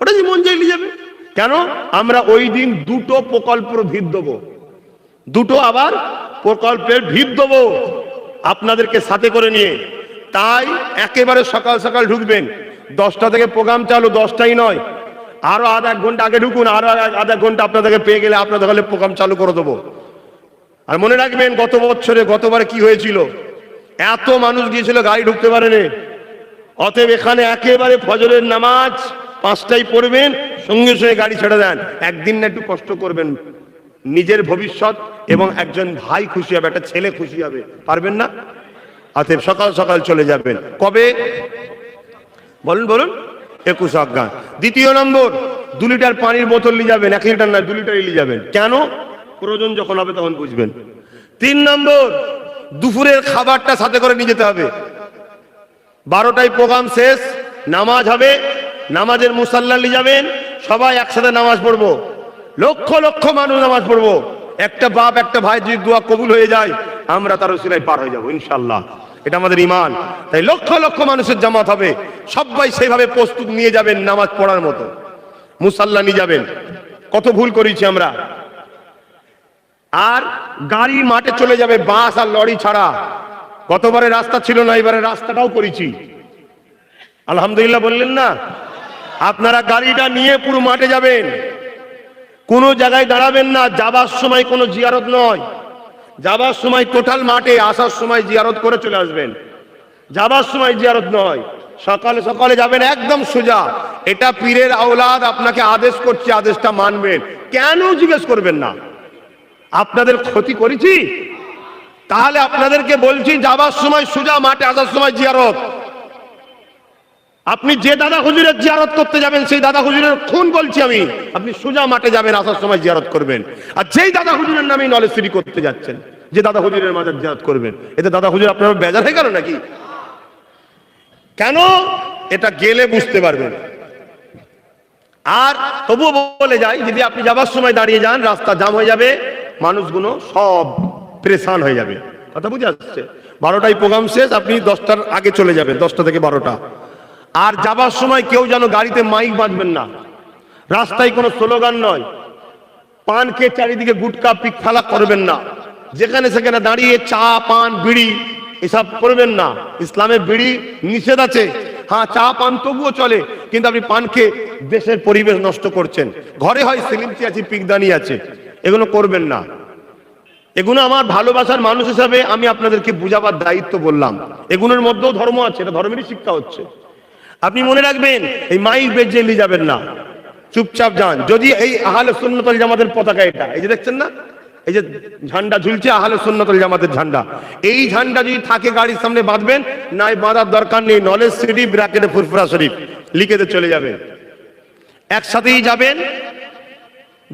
ওটা যে মন চাই নিয়ে যাবে। কেন? আমরা ওই দিন 2টো প্রকল্পের ভিত দেবো, 2টো আবার প্রকল্পের ভিত দেবো আপনাদেরকে সাথে করে নিয়ে। তাই একেবারে সকাল সকাল ঢুকবেন, 10টা থেকে প্রোগ্রাম চালু, 10টাই নয়, আরো আধা এক ঘন্টা আগে ঢুকুন, আরো আধা ঘন্টা আপনাদেরকে পেয়ে গেলে আপনাদের হলে প্রোগ্রাম চালু করে দেবো। আর মনে রাখবেন গতবারে কি হয়েছিল, এত মানুষ গিয়েছিল গাড়ি ঢুকতে পারেনি। অতএব এখানে একেবারে ফজরের নামাজ 5টায় পড়বেন, সঙ্গে সঙ্গে গাড়ি ছেড়ে দেন। একদিন না একটু কষ্ট করবেন, নিজের ভবিষ্যৎ এবং একজন ভাই খুশি হবে, একটা ছেলে খুশি হবে। পারবেন না? অতএব সকাল সকাল চলে যাবেন। কবে বলুন? 21 অগ্রহায়ণ। দ্বিতীয় নম্বর, 2 লিটার পানির বোতল নিয়ে যাবেন, 1 লিটার না 2 লিটারই নিয়ে যাবেন। কেন? প্রয়োজন যখন হবে তখন বুঝবেন। 3 নম্বর, দুপুরের খাবারটা সাথে করে নিয়ে যেতে হবে। 12টায় প্রোগ্রাম শেষ, নামাজ হবে, নামাজের মুসাল্লা নিয়ে যাবেন, সবাই একসাথে নামাজ পড়বো, লক্ষ লক্ষ মানুষ নামাজ পড়বো। একটা বাপ একটা ভাই যদি দোয়া কবুল হয়ে যায়, আমরা তার ওসিলায় পার হয়ে যাবো ইনশাআল্লাহ। এটা আমাদের ঈমান। তাই লক্ষ লক্ষ মানুষের জামাত হবে, সবাই সেইভাবে প্রস্তুত নিয়ে যাবেন নামাজ পড়ার মতো, মুসাল্লা নিয়ে যাবেন। কত ভুল করেছি আমরা। আর গাড়ি মাঠে চলে যাবে, বাস আর লরি ছাড়া। গতবারে রাস্তা ছিল না, এবারে রাস্তাটাও করেছি, আলহামদুলিল্লাহ বললেন না? আপনারা গাড়িটা নিয়ে পুরো মাঠে যাবেন, কোনো জায়গায় দাঁড়াবেন না, যাবার সময় কোনো জিয়ারত নয়। যাবার সময় টোটাল মাঠে, আসার সময় জিয়ারত করে চলে আসবেন। যাবার সময় জিয়ারত নয়, সকালে সকালে যাবেন একদম সোজা। এটা পীরের আওলাদ আপনাকে আদেশ করছে, আদেশটা মানবেন। কেন জিজ্ঞেস করবেন না? আপনাদের ক্ষতি করেছি? তাহলে আপনাদেরকে বলছি, যাবার সময় সোজা মাঠে, আসার সময় জিয়ারত। আপনি যে দাদা হুজুরের জিয়ারত করতে যাবেন, সেই দাদা হুজুরের খুন বলছি আমি, আপনি সোজা মাঠে যাবেন, আসার সময় জিয়ারত করবেন। আর যেই দাদা হুজুরের নামে নলেজ সিটি করতে যাচ্ছেন, যে দাদা হুজুরের মাজার জিয়ারত করবেন, এতে দাদা হুজুর আপনার বেজার হয়ে গেল নাকি? কেন? এটা গেলে বুঝতে পারবেন। আর তবুও বলে যাই, যদি আপনি যাবার সময় দাঁড়িয়ে যান, রাস্তা জাম হয়ে যাবে, মানুষগুলো সব প্রেসান হয়ে যাবে। কথা বুঝে আসছে? 12টায় প্রোগ্রাম শেষ, আপনি 10টার আগে চলে যাবেন, 10টা থেকে 12টা। আর যাবার সময় কেউ যেন গাড়িতে মাইক বাজবেন না, রাস্তায় কোনো স্লোগান নয়, পান খেয়ে চারিদিকে গুটকা পিক ফেলা করবেন না, যেখানে সেখানে দাঁড়িয়ে চা পান বিড়ি এসব করবেন না। ইসলামে বিড়ি নিষেধ আছে, হ্যাঁ চা পান তবুও চলে, কিন্তু আপনি পান খেয়ে দেশের পরিবেশ নষ্ট করছেন। ঘরে হয় সিলিমচি আছে, পিকদানি আছে, এগুলো করবেন না। এগুলো আমার ভালোবাসার মানুষ হিসাবে আমি আপনাদেরকে বুঝাবার দায়িত্ব বললাম। এগুলোর মধ্যেও ধর্ম আছে, এটা ধর্মেরই শিক্ষা হচ্ছে। আপনি মনে রাখবেন, এই মাইক বেজে নিয়ে যাবেন না, চুপচাপ যান। যদি এই আহলে সুন্নাত ওয়াল জামাতের পতাকা, এটা এই যে দেখছেন না, এই যে ঝান্ডা ঝুলছে আহলে সুন্নাত ওয়াল জামাতের ঝান্ডা, এই ঝান্ডা যদি থাকে গাড়ির সামনে বাঁধবেন, নাই বাঁধার দরকার নেই। নলেজ সিটি ব্র্যাকেটে ফুরফুরা শরীফ লিখে চলে যাবেন, একসাথেই যাবেন।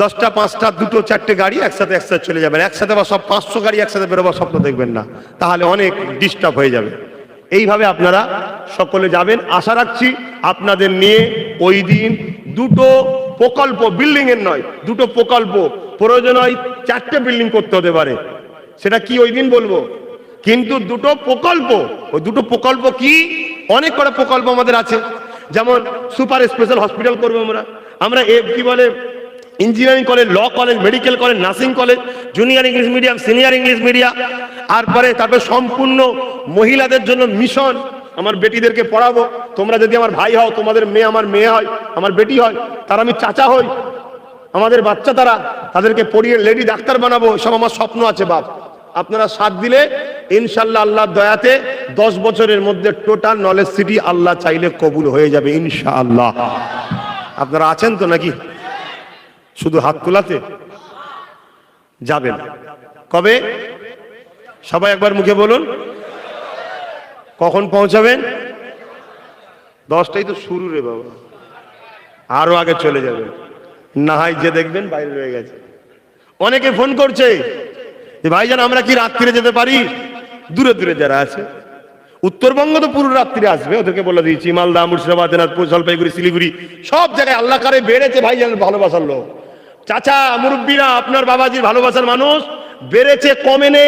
10টা 5টা 2টো 4টে গাড়ি একসাথে চলে যাবেন। একসাথে বা সব 500 গাড়ি একসাথে বেরোবার স্বপ্ন দেখবেন না, তাহলে অনেক ডিস্টার্ব হয়ে যাবে। এইভাবে আপনারা সকলে যাবেন। আশা রাখছি আপনাদের নিয়ে ওই দিন 2টো প্রকল্প, বিল্ডিং এর নয়, 2টো প্রকল্প, প্রয়োজন হয় 4টে বিল্ডিং করতে হতে পারে, সেটা কি ওই দিন বলবো। কিন্তু 2টো প্রকল্প, ওই 2টো প্রকল্প কি, অনেক কটা প্রকল্প আমাদের আছে। যেমন সুপার স্পেশাল হসপিটাল করবো আমরা কি বলে, engineering college, law college, medical college, nursing college, junior English medium, senior English medium, তারপরে সম্পূর্ণ মহিলাদের জন্য মিশন। আমার বেটিদেরকে পড়াবো, তোমরা যদি আমার ভাই হও, তোমাদের মেয়ে আমার মেয়ে হয়, আমার বেটি হয়, তার আমি চাচা হই, আমাদের বাচ্চা তারা, তাদেরকে পড়িয়ে লেডি ডাক্তার বানাবো, সব আমার স্বপ্ন আছে বাপ। আপনারা সাথ দিলে ইনশাল্লাহ আল্লাহর দয়াতে 10 বছরের মধ্যে টোটাল নলেজ সিটি আল্লাহ চাইলে কবুল হয়ে যাবে ইনশাআল্লাহ। আপনারা আছেন তো নাকি? শুধু হাত তোলাতে যাবেন। কবে? সবাই একবার মুখে বলুন। কখন পৌঁছাবেন? 10টাই তো শুরু রে বাবা, আরো আগে চলে যাবেন। না হয় যে দেখবেন বাইরে রয়ে গেছে। অনেকে ফোন করছে যে ভাইজান আমরা কি রাত্রিরে যেতে পারি? দূরে দূরে যারা আছে, উত্তরবঙ্গ তো পুরো রাত্রিরে আসবে, ওদেরকে বলে দিয়েছি। মালদা, মুর্শিদাবাদ, দিনাজপুর, জলপাইগুড়ি, শিলিগুড়ি সব জায়গায় আল্লাহ কারে বেড়েছে ভাইজানের ভালোবাসার লোক। চাচা মুরব্বীরা, আপনার বাবাজির ভালোবাসার মানুষ বেড়েছে, কমে নে।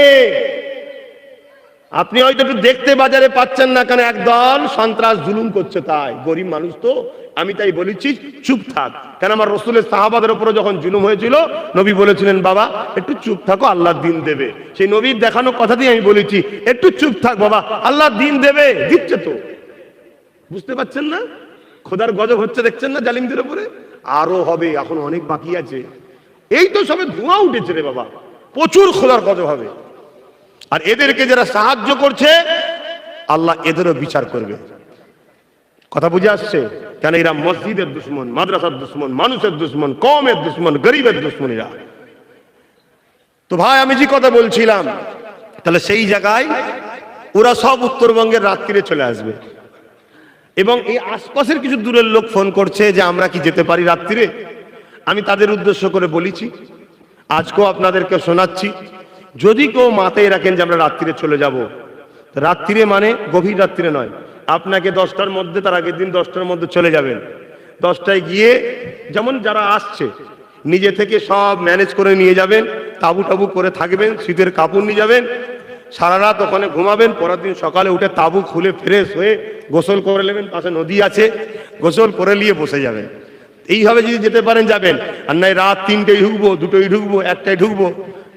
আপনি হয়তো একটু দেখতে বাজারে পাচ্ছেন না, কেন একদল সন্ত্রাস জুলুম করছে, তাই গরিব মানুষ তো। আমি তাই বলেছি চুপ থাক, কেন আমার রসুলের সাহাবাদের উপরে যখন জুলুম হয়েছিল, নবী বলেছিলেন বাবা একটু চুপ থাকো, আল্লাহ দিন দেবে। সেই নবীর দেখানো কথা দিয়ে আমি বলেছি একটু চুপ থাক বাবা, আল্লাহ দিন দেবে, দিচ্ছে তো। বুঝতে পারছেন না? খোদার গজব হচ্ছে, দেখছেন না জালিমদের উপরে? আরো হবে, এখন অনেক বাকি আছে। এই তো সবে ধোঁয়া উঠেছে রে বাবা, প্রচুর খোদার গজব হবে। আর এদেরকে যারা সাহায্য করছে, আল্লাহ এদেরও বিচার করবে। কথা বুঝে আসছে? কেন এরা মসজিদের দুশ্মন, মাদ্রাসার দুশ্মন, মানুষের দুশ্মন, কওমের দুশ্মন, গরিবের দুশ্মন এরা। তো ভাই আমি যে কথা বলছিলাম, তাহলে সেই জায়গায় ওরা সব উত্তরবঙ্গের রাত্রিরে চলে আসবে। এবং এই আশপাশের কিছু দূরের লোক ফোন করছে যে আমরা কি যেতে পারি রাত্রিরে। আমি তাদের উদ্দেশ্য করে বলেছি, আজকেও আপনাদেরকে শোনাচ্ছি, যদি কেউ মাথায় রাখেন যে আমরা রাত্রিরে চলে যাব, রাত্রিরে মানে গভীর রাত্রিরে নয়, আপনাকে 10টার মধ্যে, তার আগের দিন 10টার মধ্যে চলে যাবেন। 10টায় গিয়ে যেমন যারা আসছে নিজে থেকে সব ম্যানেজ করে নিয়ে যাবেন, তাবু টাবু করে থাকবেন, শীতের কাপড় নিয়ে যাবেন, সারা রাত ওখানে ঘুমাবেন। পরের দিন সকালে উঠে তাবু খুলে ফ্রেশ হয়ে গোসল করে নেবেন, পাশে নদী আছে, গোসল করে নিয়ে বসে যাবেন। এইভাবে যদি যেতে পারেন যাবেন। আর নাই রাত 3টেই ঢুকবো, 2টোই ঢুকবো, 1টায় ঢুকবো,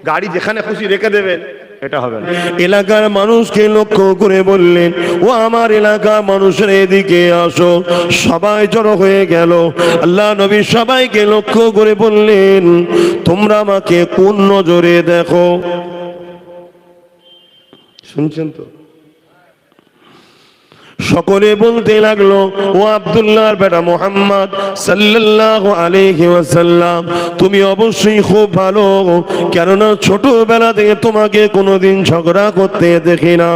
গাড়ি যেখানে খুশি রেখে দেবেন, এটা হবে না। এলাকার মানুষকে লক্ষ্য করে বললেন, ও আমার এলাকার মানুষের এদিকে আসো। সবাই জড়ো হয়ে গেল। আল্লাহ নবী সবাইকে লক্ষ্য করে বললেন, তোমরা আমাকে কোন নজরে দেখো। শুনছেন তো? সকলে বলতে লাগলো, ও আব্দুল্লাহর বেটা মুহাম্মদ সাল্লাল্লাহু আলাইহি ওয়াসাল্লাম, তুমি অবশ্যই খুব ভালো, কেননা ছোটবেলা থেকে তোমাকে কোনোদিন ঝগড়া করতে দেখি না,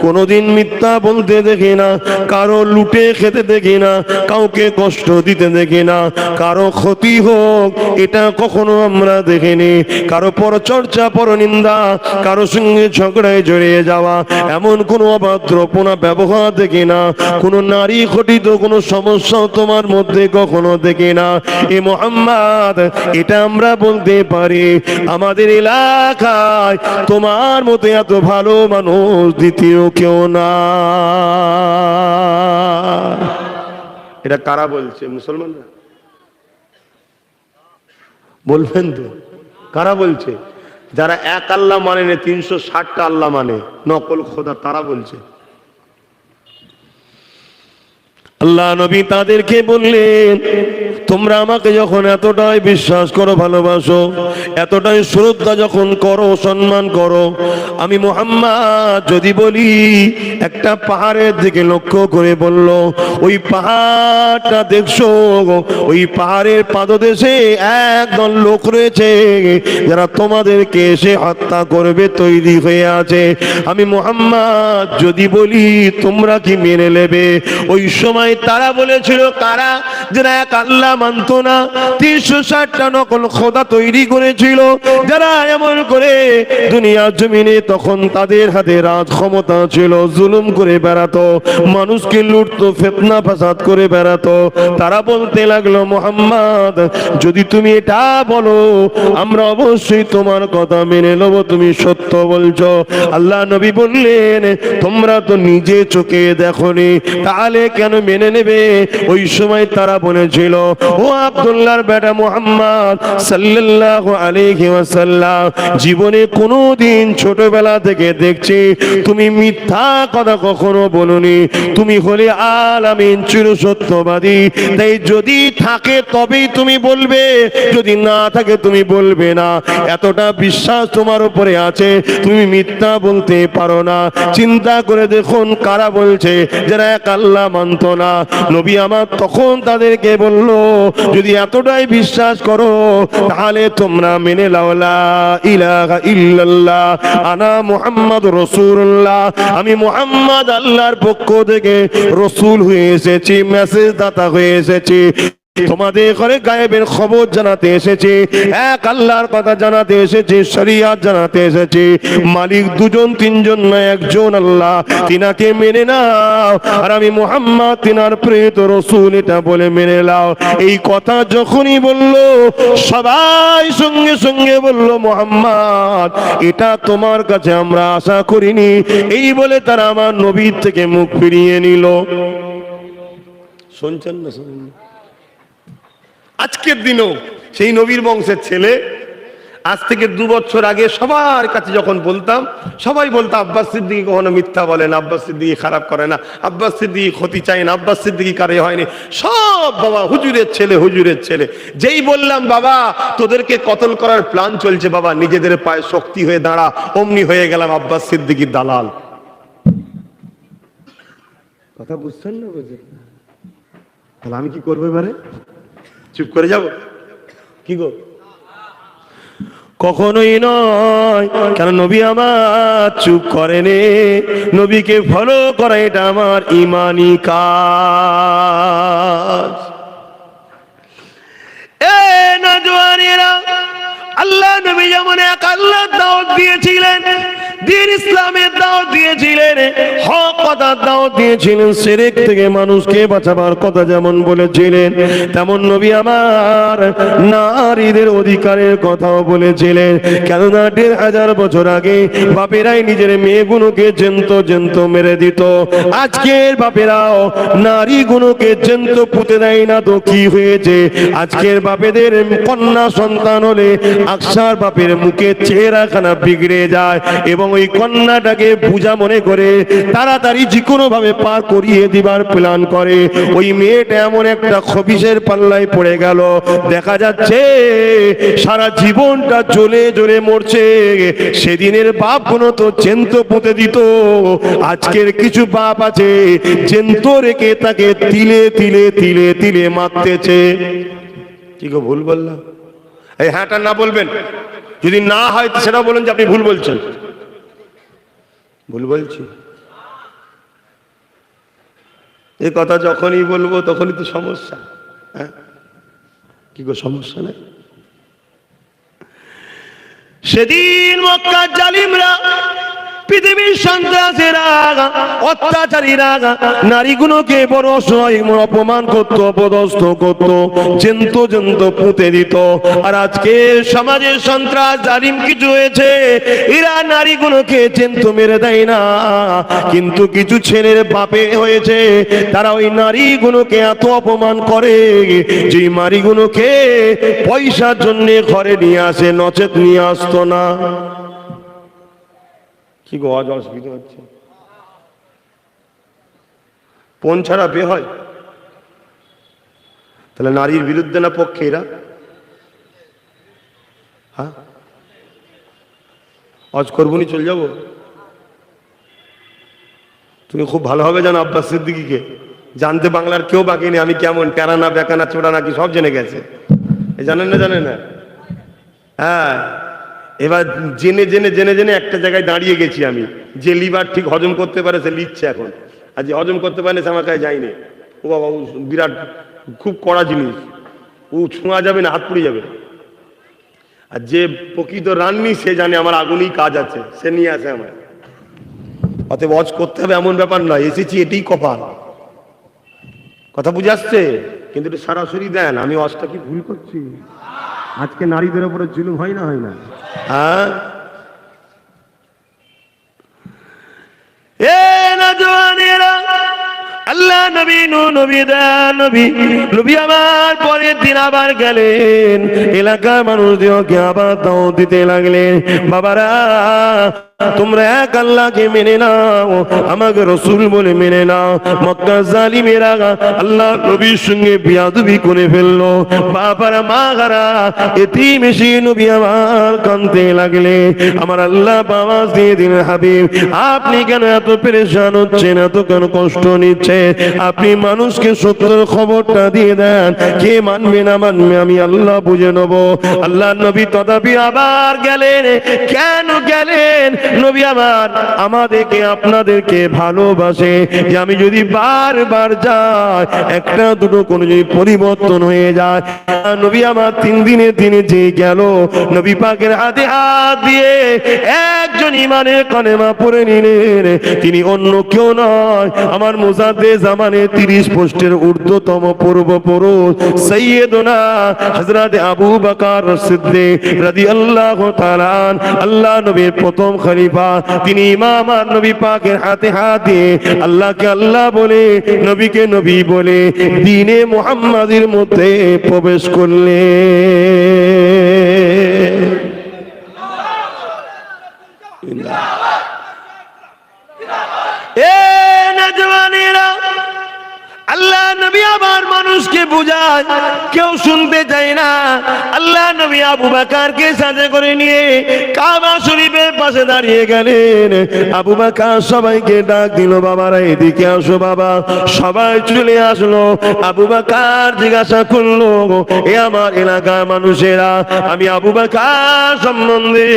কোনোদিন মিথ্যা বলতে দেখি না, কারো লুটে খেতে দেখি না, কাউকে কষ্ট দিতে দেখি না, কারো ক্ষতি হোক এটা কখনো আমরা দেখিনি, কারো পরচর্চা পরনিন্দা, কারো সঙ্গে ঝগড়ায় জড়িয়ে যাওয়া, এমন কোনো অভদ্রপনা ব্যবহার দেখি না, কোনো নারী ঘটিত কোনো সমস্যা তোমার মধ্যে কখনো দেখি না। এ মুহাম্মদ, এটা আমরা বলতে পারি আমাদের এলাকায় তোমার মতো এত ভালো মানুষ দ্বিতীয় কেউ না। এটা কারা বলছে? মুসলমানরা বলবেন তো? কারা বলছে? যারা এক আল্লাহ মানে না, 360টা আল্লাহ মানে, নকল খোদা, তারা বলছে। আল্লাহ নবী তাদেরকে বললেন, তোমরা আমাকে যখন এতটাই বিশ্বাস করো, ভালোবাসো, এতটাই শ্রদ্ধা যখন করো, সম্মান করো, আমি মুহাম্মদ যদি বলি একটা পাহাড়ের দিকে লক্ষ্য করে বলল, ওই পাহাড়টা দেখছো, ওই পাহাড়ের পাদদেশে একদল লোক রয়েছে যারা তোমাদেরকে এসে হত্যা করবে তৈরি হয়ে আছে। আমি মুহাম্মদ যদি বলি তোমরা কি মেনে নেবে? ওই সময় তারা বলেছিল, কারা? যারা এক আল্লাহ মানত না, 360টা নকল খোদা তৈরি করেছিল, যারা এমন করে দুনিয়ার জমিনে তখন তাদের হাতে রাজ ক্ষমতা ছিল, জুলুম করে বেড়াতো, মানুষকে লুটতো, ফিতনা ফাসাদ করে বেড়াতো। তারা বলতে লাগলো, মুহাম্মদ যদি তুমি এটা বলো আমরা অবশ্যই তোমার কথা মেনে নেব, তুমি সত্য বলছো। আল্লাহ নবী বললেন, তোমরা তো নিজে চোখে দেখোনি, তাহলে কেন মেনে নেবে? ওই সময় তারা বলেছিল, ও আব্দুল্লাহর বেটা মুহাম্মদ সাল্লাল্লাহু আলাইহি ওয়াসাল্লাম, জীবনে কোনোদিন ছোটবেলা থেকে দেখছি তুমি মিথ্যা কথা কখনো বলনি, তুমি হলে আলামিন চিরসত্যবাদী, তাই যদি থাকে তবেই তুমি বলবে, যদি না থাকে তুমি বলবে না। এতটা বিশ্বাস তোমার উপরে আছে, তুমি মিথ্যা বলতে পারো না। চিন্তা করে দেখুন কারা বলছে, যারা এক আল্লাহ মানত না। নবী আমার তখন তাদেরকে বলল, যদি এতটাই বিশ্বাস করো তাহলে তোমরা মেনে নাও, লা ইলাহা ইল্লাল্লাহ আনা মুহাম্মাদুর রাসূলুল্লাহ, আমি মুহাম্মদ আল্লাহর পক্ষ থেকে রাসূল হয়ে এসেছি, মেসেজ দাতা হয়ে এসেছি, তোমাদের ঘরে গায়েবের খবর জানাতে এসেছি, এক আল্লাহর কথা জানাতে এসেছি, শরিয়ত জানাতে এসেছি। মালিক দুজন তিনজন না, একজন আল্লাহ, তিনাকে মেনে নাও, আর আমি মুহাম্মদ তিনার প্রেরিত রাসূল, এটা বলে মেনে নাও। এই কথা যখনই বলল, সবাই সঙ্গে সঙ্গে বলল, মুহাম্মদ এটা তোমার কাছে আমরা আশা করিনি। এই বলে তারা আমার নবীর থেকে মুখ ফিরিয়ে নিল। শুনছেন না? শুনুন, আজকের দিনেও সেই নবীর বংশের ছেলে, আজ থেকে 2 বছর আগে সবার কাছে যখন বলতাম, সবাই বলতো আব্বাস সিদ্দিকী কখনো মিথ্যা বলে না, আব্বাস সিদ্দিকী খারাপ করে না, আব্বাস সিদ্দিকী ক্ষতি চায় না, আব্বাস সিদ্দিকী কারে হয়নি, সব বাবা হুজুরের ছেলে, হুজুরের ছেলে। যেই বললাম বাবা তোদেরকে কতল করার প্ল্যান চলছে, বাবা নিজেদের পায়ে শক্তি হয়ে দাঁড়া, অমনি হয়ে গেলাম আব্বাস সিদ্দিকীর দালাল। কথা বুঝছেন না? বুঝেন? তাহলে আমি কি করবো এবারে? চুপ করে যাব? কি গো? কখনোই নয়। কেন নবী আমার চুপ করেনি, নবীকে ফলো করা এটা আমার ঈমানি কাজ। এ নওজওয়ানেরা, আল্লাহ নবী যেমন এক আল্লাহর দাওয়াত দিয়েছিলেন, দ্বীন ইসলামের দাওয়াত দিয়েছিলেন, হক কথা দাওয়াত দিয়েছিলেন, শিরক থেকে মানুষকে বাঁচাবার কথা যেমন বলেছিলেন, তেমন নবী আমার নারীদের অধিকারের কথাও বলেছিলেন। কেননা ১৫০০ বছর আগে বাপেরাই নিজের মেয়েগুলোকে জ্যান্ত মেরে দিত। আজকের বাপেরাও নারীগুলোকে জ্যান্ত পুঁতে দেয় না তো কি হয়েছে? আজকের বাপেদের কন্যা সন্তান হলে আকসার বাপের মুখে চেহারাখানা বিগড়ে যায় এবং ওই কন্যাটাকে পূজা মনে করে তাড়াতাড়ি যে কোনো ভাবে পার করিয়ে দিবার প্ল্যান করে। ওই মেয়েটা এমন একটা খবিশের পাল্লায় পড়ে গেল, দেখা যাচ্ছে সারা জীবনটা জ্বলে জ্বলে মরছে। সেদিনের বাপগুলো তো জ্যান্ত পুঁতে দিত, আজকের কিছু বাপ আছে জ্যান্ত রেখে তাকে তিলে তিলে তিলে তিলে মারতেছে। কি গো ভুল বললাম? এই হ্যাঁটা না বলবেন, যদি না হয় তো সেটাও বলুন যে আপনি ভুল বলছেন। ভুল বলছি? এই কথা যখনই বলবো তখনই তো সমস্যা। হ্যাঁ কি গো সমস্যা নাই? সেদিন মক্কার জালিমরা, পৃথিবীর সন্ত্রাসীরা, অত্যাচারীরা নারীগুলোকে বড় অসহায় অপমান করতো, অপদস্থ করতো, জ্যান্ত পুঁতে দিত। আর আজকে সমাজের সন্ত্রাস জালিম কিছু হয়েছে, এরা নারীগুলোকে জ্যান্ত মেরে দেয় না, কিন্তু কিছু ছেলের বাপে হয়েছে তারা ওই নারীগুলোকে এত অপমান করে যে নারীগুলোকে পয়সার জন্য ঘরে নিয়ে আসে, নচেত নিয়ে আসতো না। কি গো আজ অসুবিধা হচ্ছে? পণ ছাড়া বিয়ে হয়? তাহলে নারীর বিরুদ্ধে না পক্ষে এরা? হ্যাঁ আজ করবনি চলে যাবো? তুমি খুব ভালোভাবে জানো আব্বাস সিদ্দিকীকে, জানতে বাংলার কেউ বাকি নেই আমি কেমন, টেরা না বেকা না চোরা নাকি সব জেনে গেছে। জানেন না? জানেন না? হ্যাঁ এবার জেনে জেনে জেনে জেনে একটা জায়গায় দাঁড়িয়ে গেছি আমি, যে লিভার ঠিক হজম করতে পারে সে লিখছে এখন, আর যে হজম করতে পারে সে আমার কাছে যায়নি। ও বাবা ও বিরাট খুব কড়া জিনিস, ও ছোঁয়া যাবে না, হাত পুড়ে যাবে। আর যে প্রকৃত রান্নি সে জানে আমার আগুনেই কাজ আছে, সে নিয়ে আসে আমার। অতএব হজ করতে হবে এমন ব্যাপার নয়, এসেছি এটাই কপাল। কথা বুঝে আসছে? কিন্তু এটা সরাসরি দেন, আমি হজটা কি ভুল করছি? আজকে নারীদের উপরে জুলুম হয় না? হয় না? হ্যাঁ এ নজওয়ানেরা, আল্লাহ নবী নবী নবী আমার পরের দিন আবার গেলেন, এলাকার মানুষদেরকে আবার দাওয়াত দিতে লাগলেন। বাবারা তোমরা এক আল্লাহকে মেনে নাও, আমাকে রসুল বলে মেনে নাও। মক্কার জালিমেরা আল্লাহ নবীর সঙ্গে বিয়াদবি করে ফেললো। বাবারা মাগারা এতিম এসে নবী আমার কাঁদতে লাগলে। আমার আল্লাহ বাবা দিয়ে দিলেন, হাবিব আপনি কেন এত পেরেশান হচ্ছেন, এত কেন কষ্ট নিচ্ছেন? আপনি মানুষকে সত্যের খবরটা দিয়ে দেন, কে মানবে না মানবে আমি আল্লাহ বুঝে নেব। আল্লাহ নবী তথাপি আবার গেলেন। কেন গেলেন? নবী আমার আমাদেরকে আপনাদেরকে ভালোবাসে, যে আমি যদি বারবার যাই একটা দুটো কোনো যদি পরিবর্তন হয়ে যায়। নবী আমার 3 দিনে যে গেল, নবী পাকের হাতে হাত দিয়ে একজন ইমানের কালেমা পড়ে নিলেন। তিনি অন্য কেউ নয়, আমার মুজাদ্দেদ জামানে 30 পোস্টের ঊর্ধ্বতম পূর্বপুরুষ সাইয়্যিদুনা হযরত আবু বকর সিদ্দিক রাদিয়াল্লাহু তাআলা আল্লাহ নবীর প্রথম খলিফা। তিনি ইমাম আর নবী পাকের হাতে হাত দিয়ে আল্লাহকে আল্লাহ বলে, নবীকে নবী বলে দ্বীনে মুহাম্মাদের মধ্যে প্রবেশ করলেন। এ নজওয়ানেরা, আল্লাহ নবী আবার মানুষকে বুঝায়, কেউ শুনতে চায় না। আল্লাহ নবী আবু বকরকে সাথে করে নিয়ে কাবা শরীফের পাশে দাঁড়িয়ে গেলেন। আবু বকর সবাইকে ডাক দিল, বাবারা এদিকে আসো বাবা। সবাই চলে আসলো। আবু বকর জিজ্ঞাসা করলো, এ আমার এলাকার মানুষেরা, আমি আবু বকর সম্বন্ধে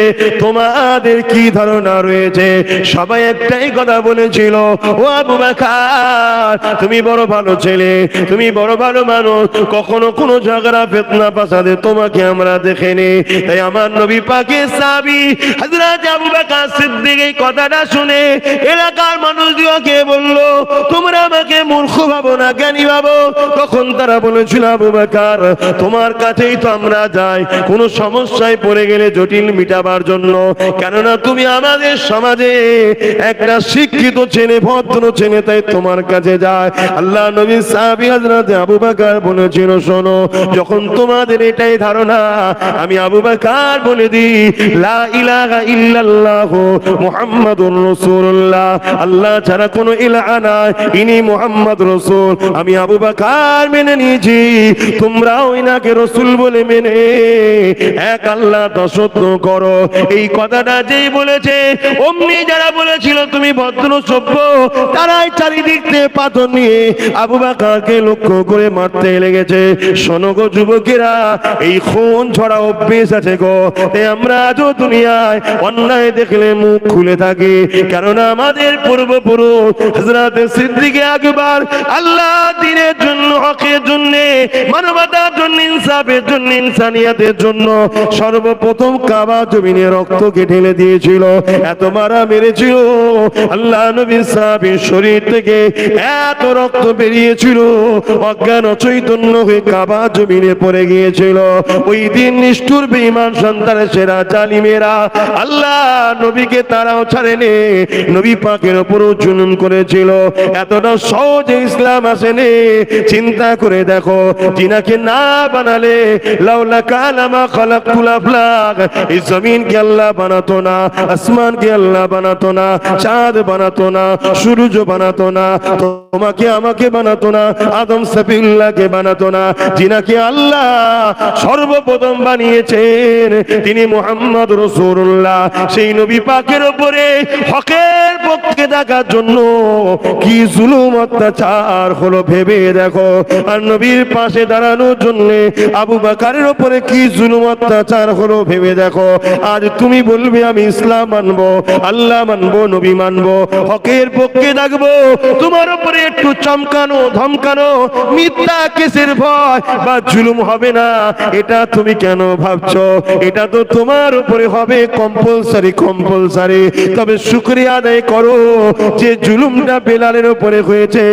তোমাদের কি ধারণা রয়েছে? সবাই একটাই কথা বলেছিল, ও আবু বকর তুমি বড় ভালো ছেলে, তুমি বড় ভালো মানুষ, কখনো কোনো ঝগড়া ফিতনা ফাসাদে তোমাকে আমরা দেখেনি। তাই আমার নবী পাকের সাহাবী হযরত আবু বকর সিদ্দিক এই কথাটা শুনে এলাকার মানুষদিওকে বলল, তোমরা আমাকে মূর্খ ভাবো না, জ্ঞানী ভাবো। তখন তারা বলেছিল, আবু বকর তোমার কাছেই তো আমরা যাই কোনো সমস্যায় পড়ে গেলে জটিল মিটাবার জন্য, কেননা তুমি আমাদের সমাজে একটা শিক্ষিত ছেলে, ভদ্র ছেলে, তাই তোমার কাছে যায়। আল্লাহ নবী সাহাবী হযরত আবু বকর বলেছিল, শোনো, যখন তোমাদের এটাই ধারণা, আমি আবু বকর বলে দিই, লা ইলাহা ইল্লাল্লাহু মুহাম্মাদুর রাসূলুল্লাহ, আল্লাহ ছাড়া কোনো ইলাহা নাই, ইনি মুহাম্মদ রাসূল। আমি আবু বকর মেনে নিয়েছি, তোমরাও ইনাকে রাসূল বলে মেনে এক আল্লাহ দাসত্ব করো। এই কথাটা যেই বলেছে, অমনি যারা বলেছিল তুমি ভদ্র সভ্য, তারাই চারিদিক থেকে পাথর নিয়ে আবু বকরকে লক্ষ্য করে মারতে লেগেছে। শোনো গো যুবকেরা, এই খুন ছড়া অভ্যেস আছে গো। তাই আমরা আজও দুনিয়ায় অন্যায় দেখলে মুখ খুলে থাকি, কারণ আমাদের পূর্বপুরুষ হযরত সিদ্দিক আকবর আল্লাহ দ্বীনের জন্য, হকের জন্য, মানবতার জন্য, ইনসাফের জন্য, ইনসানিয়াতের জন্য সর্বপ্রথম কাবা জমিনে রক্তকে ঢেলে দিয়েছিল। এত মারা মেরেছিল, আল্লাহ নবীর সাহাবীর শরীর থেকে এত রক্ত বেরিয়েছিল, অজ্ঞান অচৈতন্য হয়ে কাবা জমিনে পড়ে গিয়েছিল। ওই দিন নিষ্ঠুর বেঈমান সন্তানের সেরা জালিমেরা আল্লাহ নবীকে তারাও ছাড়েনি, নবী পাকের উপরও জুলুম করেছিল। এতটা সহজে ইসলাম আসেনি। চিন্তা করে দেখো, জিনাকে না বানালে লাউলা কালামা খালাকুল আফলাক, এই জমিনকে আল্লাহ বানাতো না, আসমানকে আল্লাহ বানাতো না, চাঁদ বানাতো না, সূর্য বানাতো না, তোমাকে আমাকে বানাতো না, আদম সফিউল্লাহকে বানাতো না। জিনাকে আল্লাহ সর্বপ্রথম বানিয়েছেন তিনি মুহাম্মদ রাসূলুল্লাহ। সেই নবী পাকের উপরে হকের পক্ষে থাকার জন্য কি জুলুম অত্যাচার হলো ভেবে দেখো। আর নবীর পাশে দাঁড়ানোর জন্য আবু বকরের উপরে কি জুলুম অত্যাচার হলো ভেবে দেখো। আজ তুমি বলবে আমি ইসলাম মানবো, আল্লাহ মানবো, নবী মানবো, হকের পক্ষে থাকবো, তোমার উপরে একটু চমকানো, ধমকানো, মিথ্যা কেসের ভয় বা জুলুম হবে না, এটা তুমি কেন ভাবছো? এটা তো তোমার উপরে হবে কম্পালসারি, কম্পালসারি। তবে শুকরিয়া আদায় করো যে জুলুমটা বেলালের উপরে হয়েছে,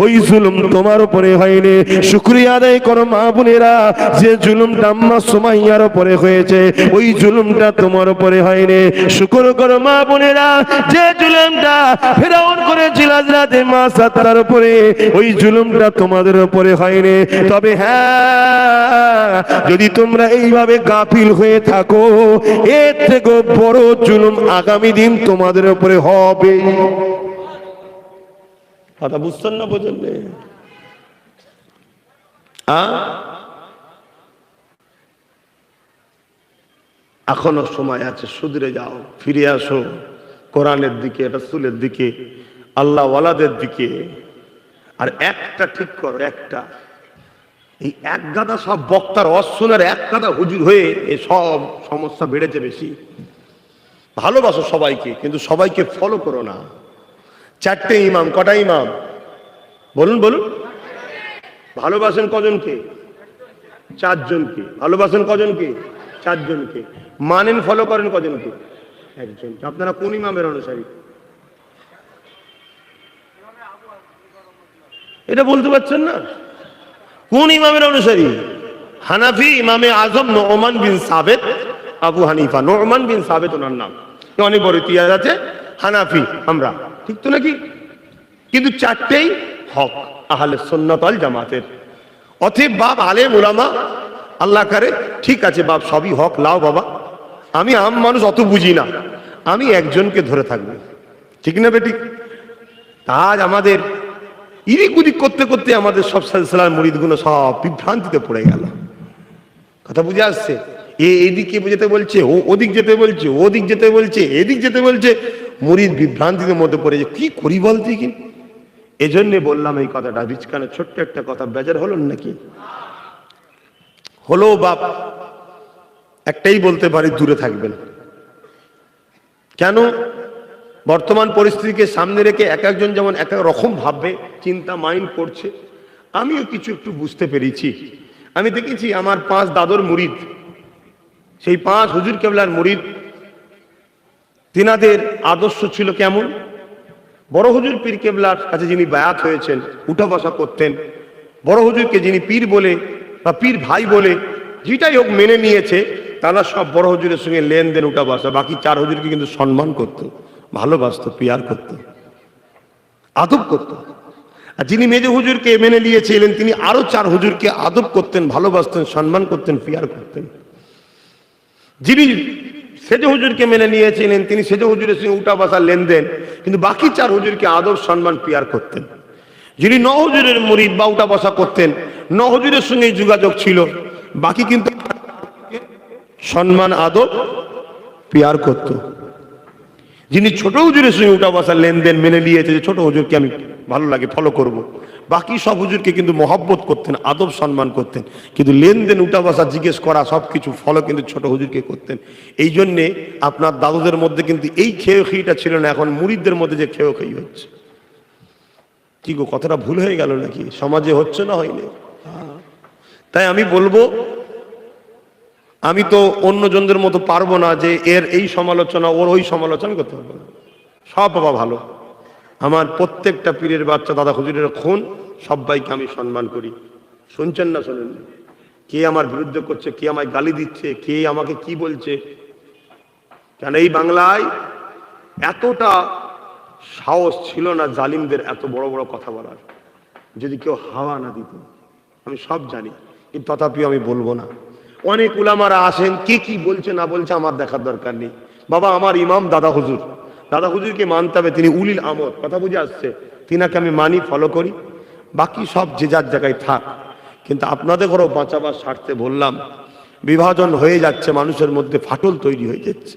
ওই জুলুম তোমার উপরে হয়নি। শুকরিয়া আদায় করো মা বোনেরা, যে জুলুমটা আম্মা সুমাইয়ার উপরে হয়েছে, ওই জুলুমটা তোমার উপরে হয়নি। শুকর করো মা বোনেরা, যে জুলুমটা ফেরাউন করেছিল হযরতে মাসা তার উপরে, ওই জুলুমটা তোমাদের উপরে হয়নি। তবে হ্যাঁ, যদি তোমরা এইভাবে গাফিল হয়ে থাকো, এর থেকে বড় জুলুম আগামী দিন তোমাদের উপরে হবে। কথা বুঝছেন না? বোঝেন না? এখনো সময় আছে, সুধরে যাও, ফিরে আসো কোরআনের দিকে, রাসূলের দিকে, আল্লাহ ওয়ালাদের দিকে। আর একটা ঠিক করো, একটা, এই এক গাদা সব বক্তার অশ্বনের এক গাদা হুজুর হয়ে এই সব সমস্যা বেড়েছে বেশি। ভালোবাসো সবাইকে, কিন্তু সবাইকে ফলো করো না। চারটে ইমাম, কটা ইমাম বলুন বলুন? ভালোবাসেন কজনকে? চারজনকে। ভালোবাসেন কজনকে? চারজনকে। মানেন, ফলো করেন কজনকে? একজনকে। আপনারা কোন ইমামের অনুসারী? এটা বলতে পারছেন না? কোন ইমামের অনুসারী? হানাফি ইমামে আজম নোমান বিন সাবেত, আবু হানিফা। নোমান বিন সাবেত ওনার নাম, অনেক বড় ইতিহাস আছে। হানাফি আমরা, ঠিক তো নাকি? কিন্তু চারটেই হক, আহলে সুন্নাত ওয়াল জামাতের। অতএব বাপ আলেম উলামা, আল্লাহ করে ঠিক আছে বাপ, সবই হক, লাও বাবা। আমি আম মানুষ, অত বুঝি না, আমি একজনকে ধরে থাকবো, ঠিক না বেটি? আজ আমাদের ইদিক উদিক করতে করতে আমাদের সব সিলসিলার মুরিদগুলো সব বিভ্রান্তিতে পড়ে গেল। কথা বুঝে আসছে? এদিকে যেতে বলছে, ও ওদিক যেতে বলছে, ওদিক যেতে বলছে, এদিক যেতে বলছে, মুরিদ বিভ্রান্তির মধ্যে পড়ে যে কি করি বলতে কি। এজন্য বললাম এই কথাটা, রিজকানের ছোট্ট একটা কথা। বেজার হলো নাকি? হলো বাপ, একটাই বলতে পারি, দূরে থাকবেন। কেন? বর্তমান পরিস্থিতিকে সামনে রেখে এক একজন যেমন এক এক রকম ভাববে, চিন্তা মাইন্ড করছে। আমিও কিছু একটু বুঝতে পেরেছি। আমি দেখেছি আমার 5 দাদর মুরিদ, সেই 5 হুজুর কেবলার মুরিদ, তিনাদের আদর্শ ছিল কেমন? বড় হুজুর পীর কেবলার কাছে যিনি বায়াত হয়েছেন, উঠা বসা করতেন। বড় হুজুরকে যিনি পীর বলে বা পীর ভাই বলে যেটাই হোক মেনে নিয়েছে, তারা সব বড় হুজুরের সঙ্গে লেনদেন, উঠা বসা। বাকি 4 হুজুরকে কিন্তু সম্মান করত, ভালোবাসত, পিয়ার করত, আদব করত। আর যিনি মেজো হুজুরকে মেনে নিয়েছিলেন, তিনি আরো 4 হুজুরকে আদব করতেন, ভালোবাসতেন, সম্মান করতেন, পিয়ার করতেন। যিনি সেজো হুজুরকে মেনে নিয়েছিলেন, তিনি সেজো হুজুরের সঙ্গে উঠা বসা, লেনদেন, কিন্তু বাকি 4 হুজুরকে আদব, সম্মান, পিয়ার করতেন। যিনি 9 হুজুরের মুরিদ বা উঠা বসা করতেন, 9 হুজুরের সঙ্গে যোগাযোগ ছিল, বাকি কিন্তু সম্মান, আদব, পিয়ার করত। যিনি ছোট হুজুরের সঙ্গে উঠা বসা, লেনদেন, মেনে নিয়েছে যে ছোট হুজুরকে আমি ভালো লাগে, ফলো করব, বাকি সব হুজুরকে কিন্তু মহব্বত করতেন, আদব, সম্মান করতেন, কিন্তু লেনদেন, উঠা বসা, জিজ্ঞেস করা, সবকিছু ফলো কিন্তু ছোট হুজুরকে করতেন। এই জন্যে আপনার দাদুদের মধ্যে কিন্তু এই খেয়ে খেয়েটা ছিল না, এখন মুরিদদের মধ্যে যে খেয়ে খেয়ে হচ্ছে। কি গো, কথাটা ভুল হয়ে গেল নাকি? সমাজে হচ্ছে না, হয়নি? তাই আমি বলবো, আমি তো অন্যজনদের মতো পারবো না যে এর এই সমালোচনা, ওর ওই সমালোচনা করতে পারবো না। সব বাবা ভালো, আমার প্রত্যেকটা পীরের বাচ্চা, দাদা হুজুরের খুন, সবাইকে আমি সম্মান করি। শুনছেন না শোনেন? কে আমার বিরুদ্ধে করছে, কে আমায় গালি দিচ্ছে, কে আমাকে কি বলছে? কেন এই বাংলায় এতটা সাহস ছিল না জালিমদের এত বড় বড় কথা বলার, যদি কেউ হাওয়া না দিত। আমি সব জানি, কিন্তু তথাপিও আমি বলবো না। অনেক উলামারা আসেন, কে কি বলছে না বলছে আমার দেখার দরকার নেই। বাবা, আমার ইমাম দাদা হুজুর, দাদা হুজুরকে মানতে হবে, তিনি উলিল আমর, কথা বুঝে আসছে, তিনাকে আমি মানি, ফলো করি। বাকি সব যে যার জায়গায় থাক। কিন্তু আপনাদের ঘরেও বাঁচাবার স্বার্থে বললাম, বিভাজন হয়ে যাচ্ছে, মানুষের মধ্যে ফাটল তৈরি হয়ে যাচ্ছে।